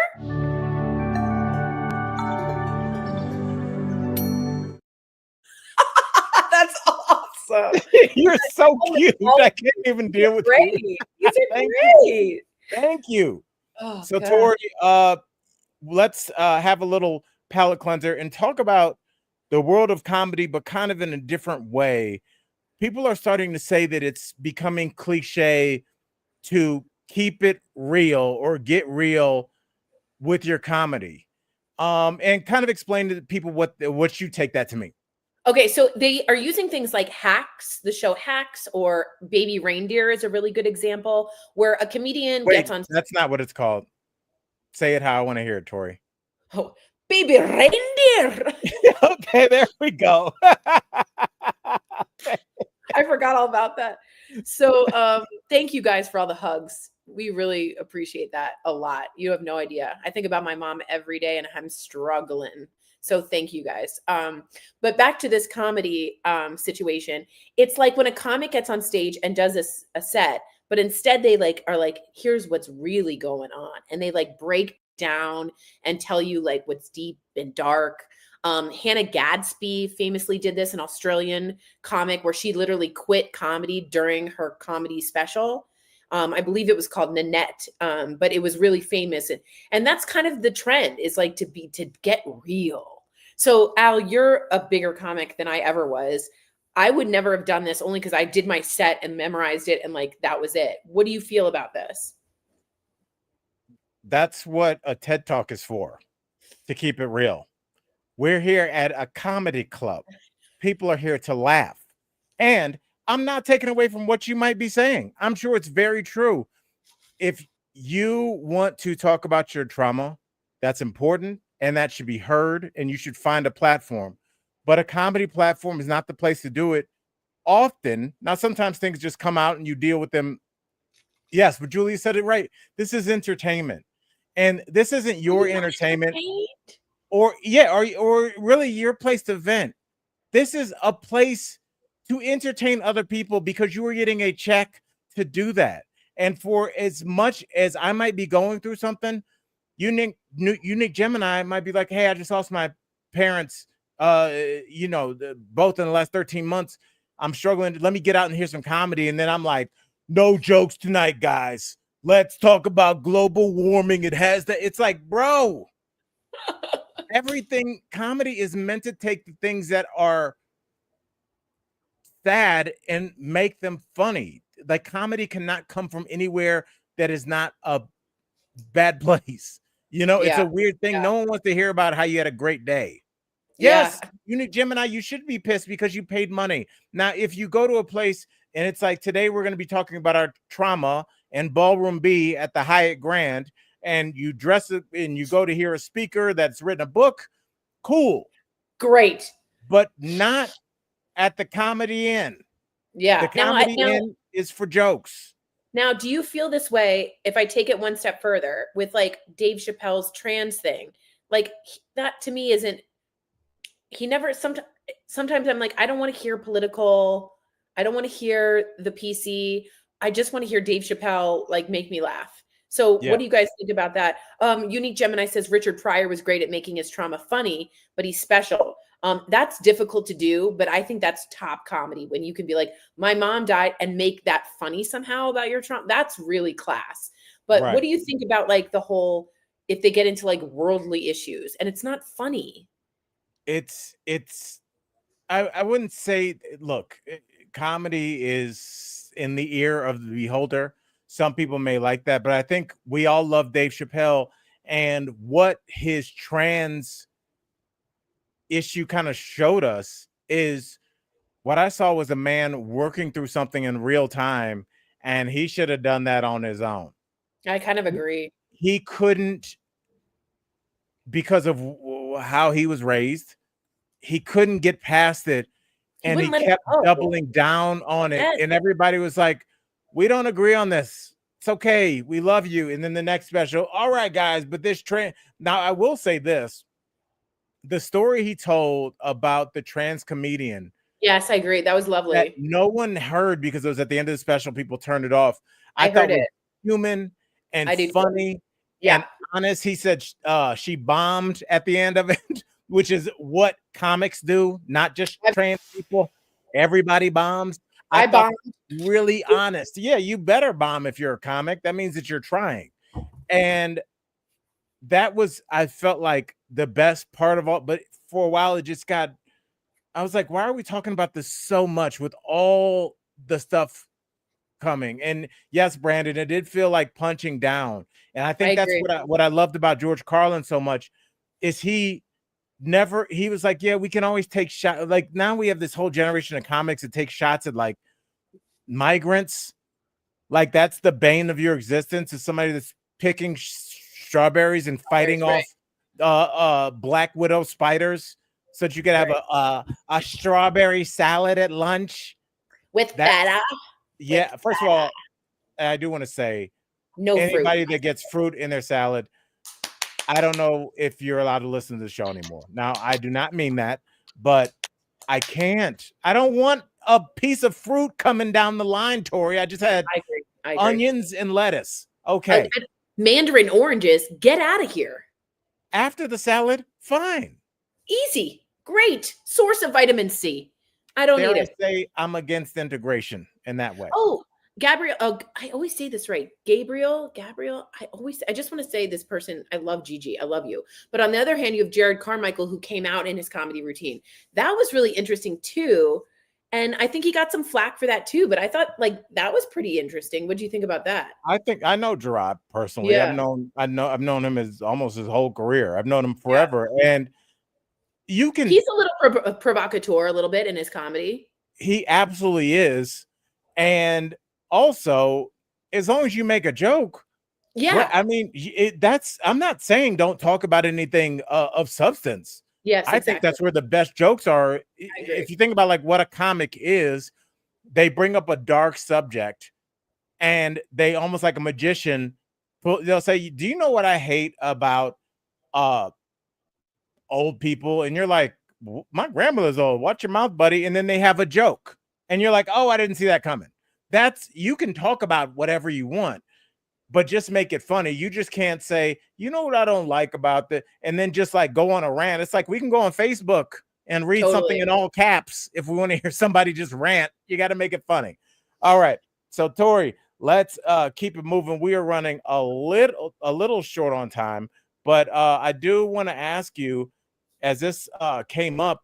That's awesome. You're so cute. Oh, I can't even these are deal with you. great. These are Thank great. thank you. Oh, So God. Tori, let's have a little palate cleanser and talk about the world of comedy, but kind of in a different way. People are starting to say that it's becoming cliche to keep it real or get real with your comedy. And kind of explain to people what you take that to mean. Okay, so they are using things like Hacks, the show Hacks, or Baby Reindeer is a really good example where a comedian Wait, gets on. that's not what it's called. Say it how I want to hear it, Tori. Oh, Baby Reindeer. Okay, there we go. I forgot all about that. So thank you guys for all the hugs. We really appreciate that a lot. You have no idea. I think about my mom every day and I'm struggling. So thank you guys. But back to this comedy situation. It's like when a comic gets on stage and does a set, but instead they like are like, here's what's really going on. And they like break down and tell you like what's deep and dark. Hannah Gadsby famously did this, an Australian comic where she literally quit comedy during her comedy special. I believe it was called Nanette, but it was really famous. And that's kind of the trend, is like to get real. So Al, you're a bigger comic than I ever was. I would never have done this only because I did my set and memorized it and like that was it. What do you feel about this? That's what a TED Talk is for, to keep it real. We're here at a comedy club. People are here to laugh. And I'm not taking away from what you might be saying. I'm sure it's very true. If you want to talk about your trauma, that's important and that should be heard, and you should find a platform. But a comedy platform is not the place to do it often. Now, sometimes things just come out and you deal with them. Yes, but Julia said it right. This is entertainment. And this isn't Are your you not entertainment, entertained? or yeah, or really your place to vent. This is a place to entertain other people because you are getting a check to do that. And for as much as I might be going through something, unique Gemini might be like, hey, I just lost my parents, both in the last 13 months. I'm struggling. Let me get out and hear some comedy. And then I'm like, no jokes tonight, guys. Let's talk about global warming. It has that. It's like, bro, everything comedy is meant to take the things that are sad and make them funny. Like, comedy cannot come from anywhere that is not a bad place. You know, it's Yeah. a weird thing. Yeah. No one wants to hear about how you had a great day. Yes, Unique Gemini, you should be pissed because you paid money. Now, if you go to a place and it's like today we're going to be talking about our trauma in Ballroom B at the Hyatt Grand, and you dress it and you go to hear a speaker that's written a book, cool. Great. But not at the Comedy Inn. Yeah. The Comedy Inn is for jokes. Now, do you feel this way if I take it one step further with like Dave Chappelle's trans thing? Like that to me isn't, he never, sometimes I'm like, I don't want to hear political. I don't want to hear the PC. I just want to hear Dave Chappelle like make me laugh. So what do you guys think about that? Unique Gemini says Richard Pryor was great at making his trauma funny, but he's special. That's difficult to do, but I think that's top comedy when you can be like, my mom died and make that funny somehow about your trauma. That's really class. But what do you think about like the whole, if they get into like worldly issues and it's not funny? I wouldn't say, look, comedy is in the ear of the beholder. Some people may like that, but I think we all love Dave Chappelle, and what his trans issue kind of showed us is what I saw was a man working through something in real time, and he should have done that on his own. I kind of agree. He couldn't, because of how he was raised, he couldn't get past it, and he kept doubling down on it. And everybody was like, we don't agree on this. It's okay. We love you. And then the next special, all right, guys, but this trans. Now, I will say this. The story he told about the trans comedian. Yes, I agree. That was lovely. That no one heard because it was at the end of the special. People turned it off. I thought it was human and funny and honest. He said she bombed at the end of it, which is what comics do, not just trans people. Everybody bombs. I bombed. Really honest. Yeah, you better bomb if you're a comic. That means that you're trying. And that was, I felt like the best part of all, but for a while it just got, I was like, why are we talking about this so much with all the stuff coming? And yes, Brandon, it did feel like punching down. And I think that's what I loved about George Carlin so much is he was like, yeah, we can always take shots. Like now we have this whole generation of comics that take shots at like migrants. Like that's the bane of your existence, is somebody that's picking strawberries and fighting off black widow spiders so that you could have a strawberry salad at lunch with feta. Yeah, first of all, I do want to say, anybody that gets fruit in their salad, I don't know if you're allowed to listen to the show anymore. Now, I do not mean that, but I can't. I don't want a piece of fruit coming down the line, Tory. I just had onions and lettuce. Okay. Mandarin oranges, get out of here. After the salad, fine. Easy. Great. Source of vitamin C. I don't need it. Say I'm against integration in that way. Oh, Gabriel. Oh, I always say this right. Gabriel. I just want to say this person. I love Gigi. I love you. But on the other hand, you have Jared Carmichael, who came out in his comedy routine. That was really interesting too. And I think he got some flack for that too. But I thought like that was pretty interesting. What do you think about that? I think I know Gerard personally. Yeah. I've known him as almost his whole career. I've known him forever. Yeah. And he's a little provocateur a little bit in his comedy. He absolutely is. And also, as long as you make a joke, I mean, I'm not saying don't talk about anything of substance. Yes, I think that's where the best jokes are. If you think about like what a comic is, they bring up a dark subject and they almost like a magician. They'll say, do you know what I hate about old people? And you're like, my grandmother's old. Watch your mouth, buddy. And then they have a joke and you're like, oh, I didn't see that coming. You can talk about whatever you want, but just make it funny. You just can't say, you know what I don't like about that, and then just like go on a rant. It's like we can go on Facebook and read something in all caps if we want to hear somebody just rant. You got to make it funny. All right. So Tory, let's keep it moving. We are running a little short on time, but I do want to ask you, as this came up,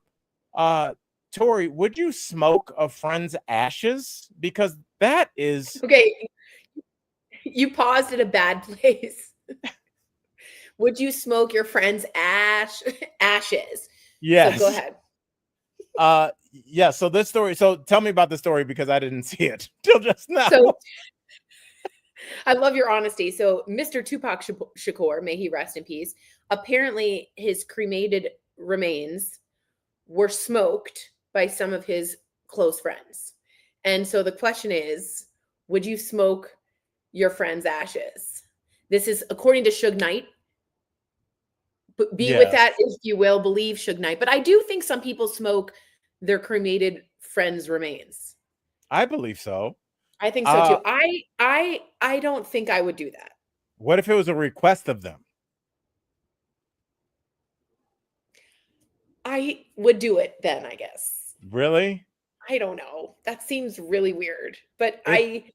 Tory, would you smoke a friend's ashes? Because that is okay. You paused at a bad place. Would you smoke your friend's ashes? So go Yes. ahead. Yeah. So this story. So tell me about the story because I didn't see it till just now. So I love your honesty. So Mr. Tupac Shakur, may he rest in peace. Apparently, his cremated remains were smoked by some of his close friends. And so the question is, would you smoke your friend's ashes? This is according to Suge Knight. But be with that, Yes. if you will, believe Suge Knight. But I do think some people smoke their cremated friends' remains. I believe so. I think so too. I don't think I would do that. What if it was a request of them? I would do it then, I guess. Really? I don't know. That seems really weird. But It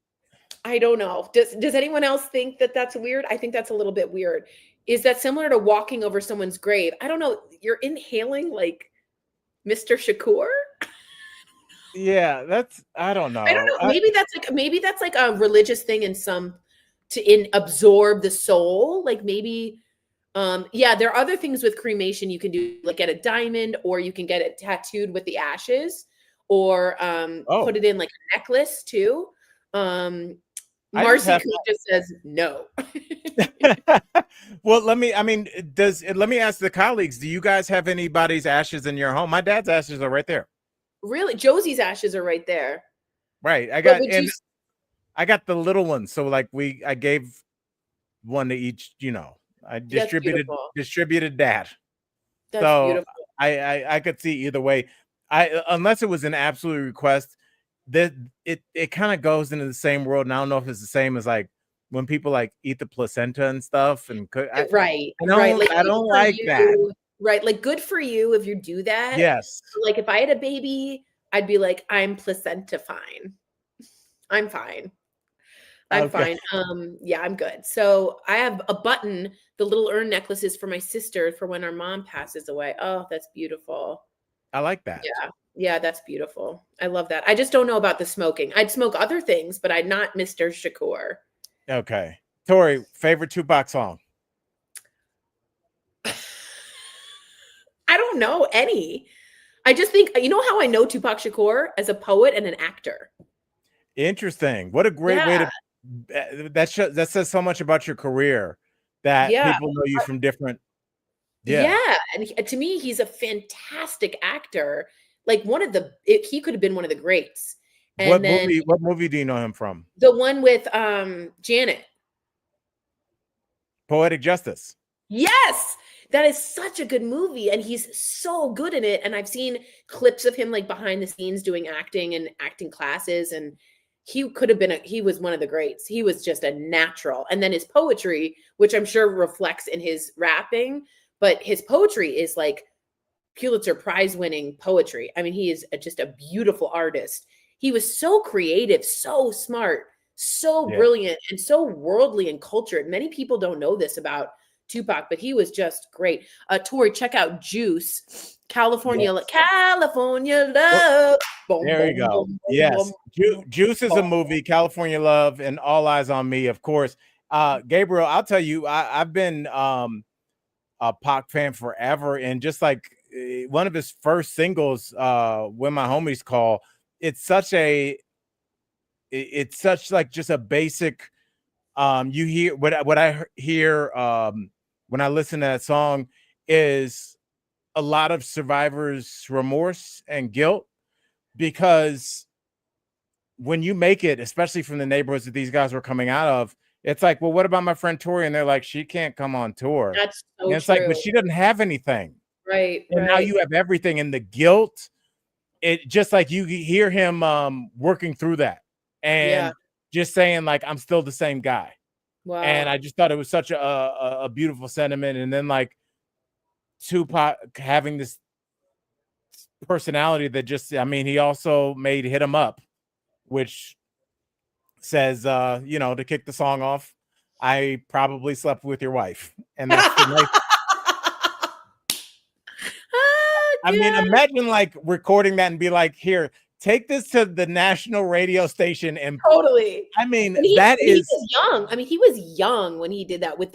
I don't know. Does anyone else think that that's weird? I think that's a little bit weird. Is that similar to walking over someone's grave? I don't know. You're inhaling like Mr. Shakur? yeah, that's I don't I don't know. know. Maybe that's like a religious thing in some to absorb the soul. Like maybe yeah, there are other things with cremation you can do, like get a diamond, or you can get it tattooed with the ashes, or put Oh, it in like a necklace too. I just Marcy have Coon just says no. well, I mean, let me ask the colleagues, do you guys have anybody's ashes in your home? My dad's ashes are right there. Really, Josie's ashes are right there. Right. But would you? I got the little ones. So like I gave one to each, I That's beautiful. distributed that. That's So beautiful. I could see either way. Unless it was an absolute request, that it kind of goes into the same world. And I don't know if it's the same as like when people like eat the placenta and stuff and cook. Right, right. Like I good don't for like that. you. Right, like good for you if you do that. Yes. Like if I had a baby, I'd be like, I'm placenta fine. I'm fine. I'm Okay. fine. Yeah, I'm good. So I have a button, the little urn necklaces for my sister for when our mom passes away. Oh, that's beautiful. I like that. Yeah. Yeah, that's beautiful. I love that. I just don't know about the smoking. I'd smoke other things, but I'd not Mr. Shakur. Okay. Tory, favorite Tupac song? I don't know any. I just think, you know how I know Tupac Shakur? As a poet and an actor. Interesting. What a great way Yeah. to that says so much about your career that Yeah. people know you from different. Yeah. Yeah. And to me, he's a fantastic actor. Like he could have been one of the greats. And then What movie do you know him from? the one with Janet. Poetic Justice. Yes. That is such a good movie. And he's so good in it. And I've seen clips of him like behind the scenes doing acting and acting classes. And he could have been he was one of the greats. He was just a natural. And then his poetry, which I'm sure reflects in his rapping, but his poetry is like Pulitzer Prize winning poetry. I mean, he is just a beautiful artist. He was so creative, so smart, so Yeah. brilliant, and so worldly and cultured. Many people don't know this about Tupac, but he was just great. Tory, check out Juice, California, Yes. California Well, Love. Boom, there you boom, go. boom, boom, Yes. boom, boom, Juice is a boom. movie, California Love, and All Eyes on Me, of course. Gabriel, I'll tell you, I've been a Pac fan forever, and just like one of his first singles, When My Homies Call, it's such like just a basic you hear what I hear when I listen to that song is a lot of survivors' remorse and guilt, because when you make it, especially from the neighborhoods that these guys were coming out of, it's like, well, what about my friend Tory? And they're like, she can't come on tour. That's And so it's like, true. but she doesn't have anything. Right, And now right. you have everything, and the guilt, it just like you hear him working through that Yeah. and just saying, like, I'm still the same guy. And Wow. I just thought it was such a beautiful sentiment. And then like Tupac having this personality that just, I mean, he also made Hit 'Em Up, which says, to kick the song off, I probably slept with your wife. And that's the nice. I mean, God. imagine like recording that and be like, here, take this to the national radio station. And Totally. I mean, And that he is was young. I mean, he was young when he did that with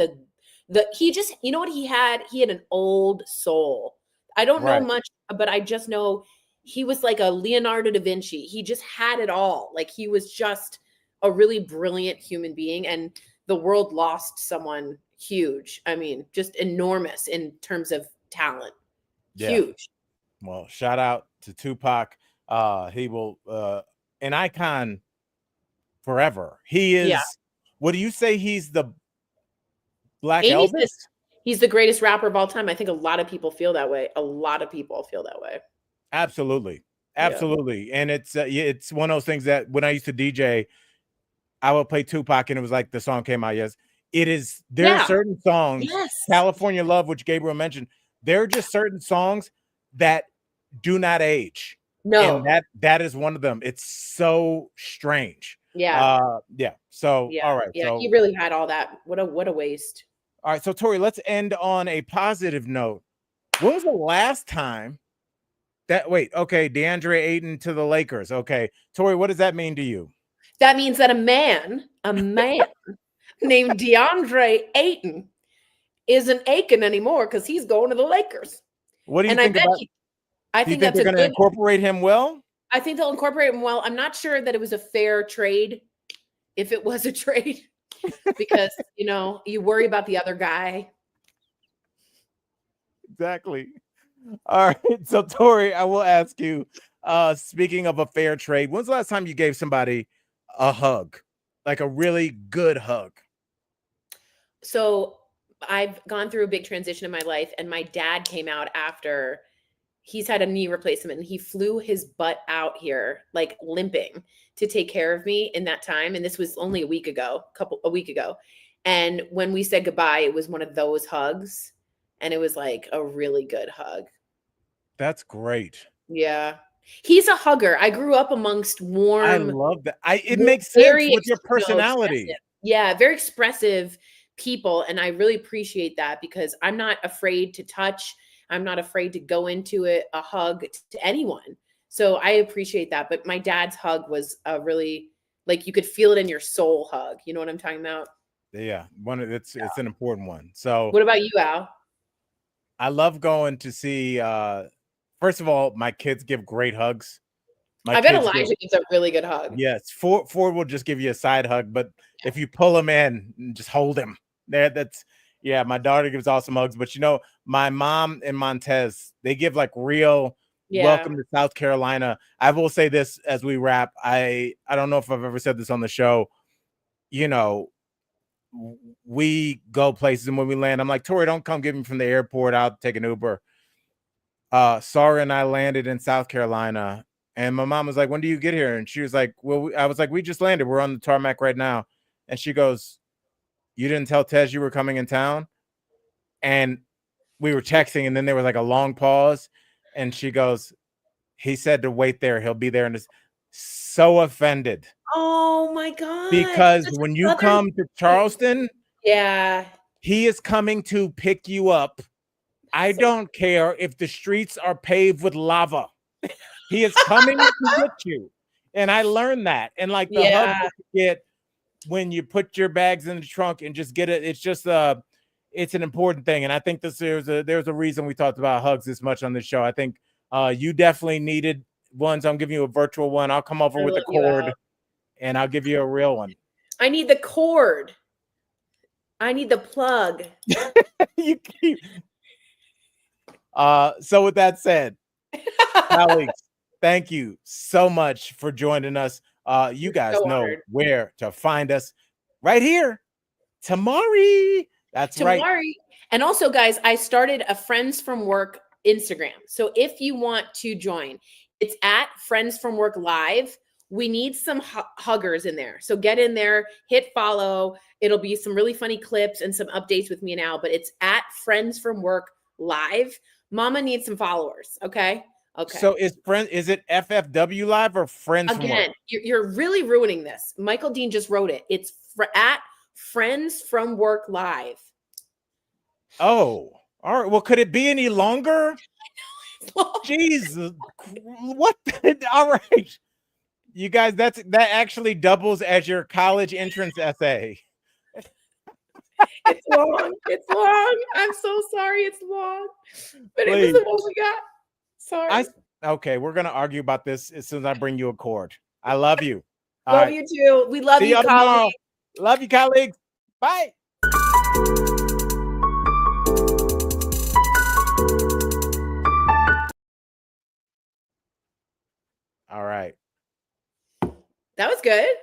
he just, you know what he had? He had an old soul. I don't know Right. much, but I just know he was like a Leonardo da Vinci. He just had it all. Like he was just a really brilliant human being, and the world lost someone huge. I mean, just enormous in terms of talent. Yeah. Huge. Well, shout out to Tupac. He will an icon forever. He Yeah. is, what do you say, he's the Black Amy Elvis? says he's the greatest rapper of all time. I think a lot of people feel that way. A lot of people feel that way. Absolutely. Yeah. Absolutely. And it's one of those things that when I used to DJ, I would play Tupac and it was like the song came out. Yes. It is, there are Yeah. certain songs, Yes. California Love, which Gabriel mentioned, there are just certain songs that do not age. No. And that is one of them. It's so strange. Yeah. Yeah. So Yeah. all right. Yeah. So He really had all that. What a waste. all right. So Tory, let's end on a positive note. When was the last time that okay, DeAndre Ayton to the Lakers. Okay. Tory, what does that mean to you? That means that a man named DeAndre Ayton isn't aching anymore because he's going to the Lakers. What do you And think about? I Do you think think that's they're a going to good. incorporate him well? I think they'll incorporate him well. I'm not sure that it was a fair trade, if it was a trade, because you worry about the other guy. Exactly. All right. So Tory, I will ask you, speaking of a fair trade, when's the last time you gave somebody a hug? Like a really good hug? So I've gone through a big transition in my life, and my dad came out after he's had a knee replacement, and he flew his butt out here, like limping, to take care of me in that time. And this was only a week ago. And when we said goodbye, it was one of those hugs, and it was like a really good hug. That's great. Yeah. He's a hugger. I grew up amongst warm. I love that. It makes sense with your personality. Yeah, very expressive people. And I really appreciate that because I'm not afraid to touch. I'm not afraid to go into a hug to anyone. So I appreciate that. But my dad's hug was a really, like, you could feel it in your soul hug. You know what I'm talking about? Yeah. It's an important one. So what about you, Al? I love going to see, first of all, my kids give great hugs. I bet Elijah gives a really good hug. Yes. Ford will just give you a side hug, but if you pull him in, just hold him there. My daughter gives awesome hugs, but my mom and Montez, they give like real welcome to South Carolina. I will say this as we wrap. I don't know if I've ever said this on the show. We go places, and when we land, I'm like, Tory, don't come get me from the airport. I'll take an Uber. Sarah and I landed in South Carolina, and my mom was like, when do you get here? And she was like, well, I was like, we just landed. We're on the tarmac right now. And she goes, you didn't tell Tez you were coming in town? And we were texting, and then there was like a long pause, and she goes, he said to wait there. He'll be there. And is so offended. Oh my God. Because when you come to Charleston, he is coming to pick you up. I don't care if the streets are paved with lava. He is coming to get you. And I learned that. And like the hug that you get when you put your bags in the trunk and just get it, it's just it's an important thing. And I think there's a reason we talked about hugs this much on this show. I think you definitely needed ones. I'm giving you a virtual one. I'll come over with a cord and I'll give you a real one. I need the cord. I need the plug. So with that said, colleagues, thank you so much for joining us. You guys know where to find us. Right here, Tamari. That's right. And also, guys, I started a Friends from Work Instagram. So if you want to join, it's at Friends from Work Live. We need some huggers in there. So get in there, hit follow. It'll be some really funny clips and some updates with me and Al, but it's at Friends from Work Live. Mama needs some followers. Okay. So is it FFW Live or Friends from Work? Again, you're really ruining this. Michael Dean just wrote it. It's at Friends from Work Live. Oh, all right. Well, could it be any longer? Jesus. What? All right. You guys, that actually doubles as your college entrance essay. It's long. It's long. I'm so sorry. It's long, but it was Please. the one we got. Sorry. Okay, we're gonna argue about this as soon as I bring you a cord. I love you. All Love right. you too. We love See you, y'all tomorrow. colleague. Love you, colleagues. Bye. All right. That was good.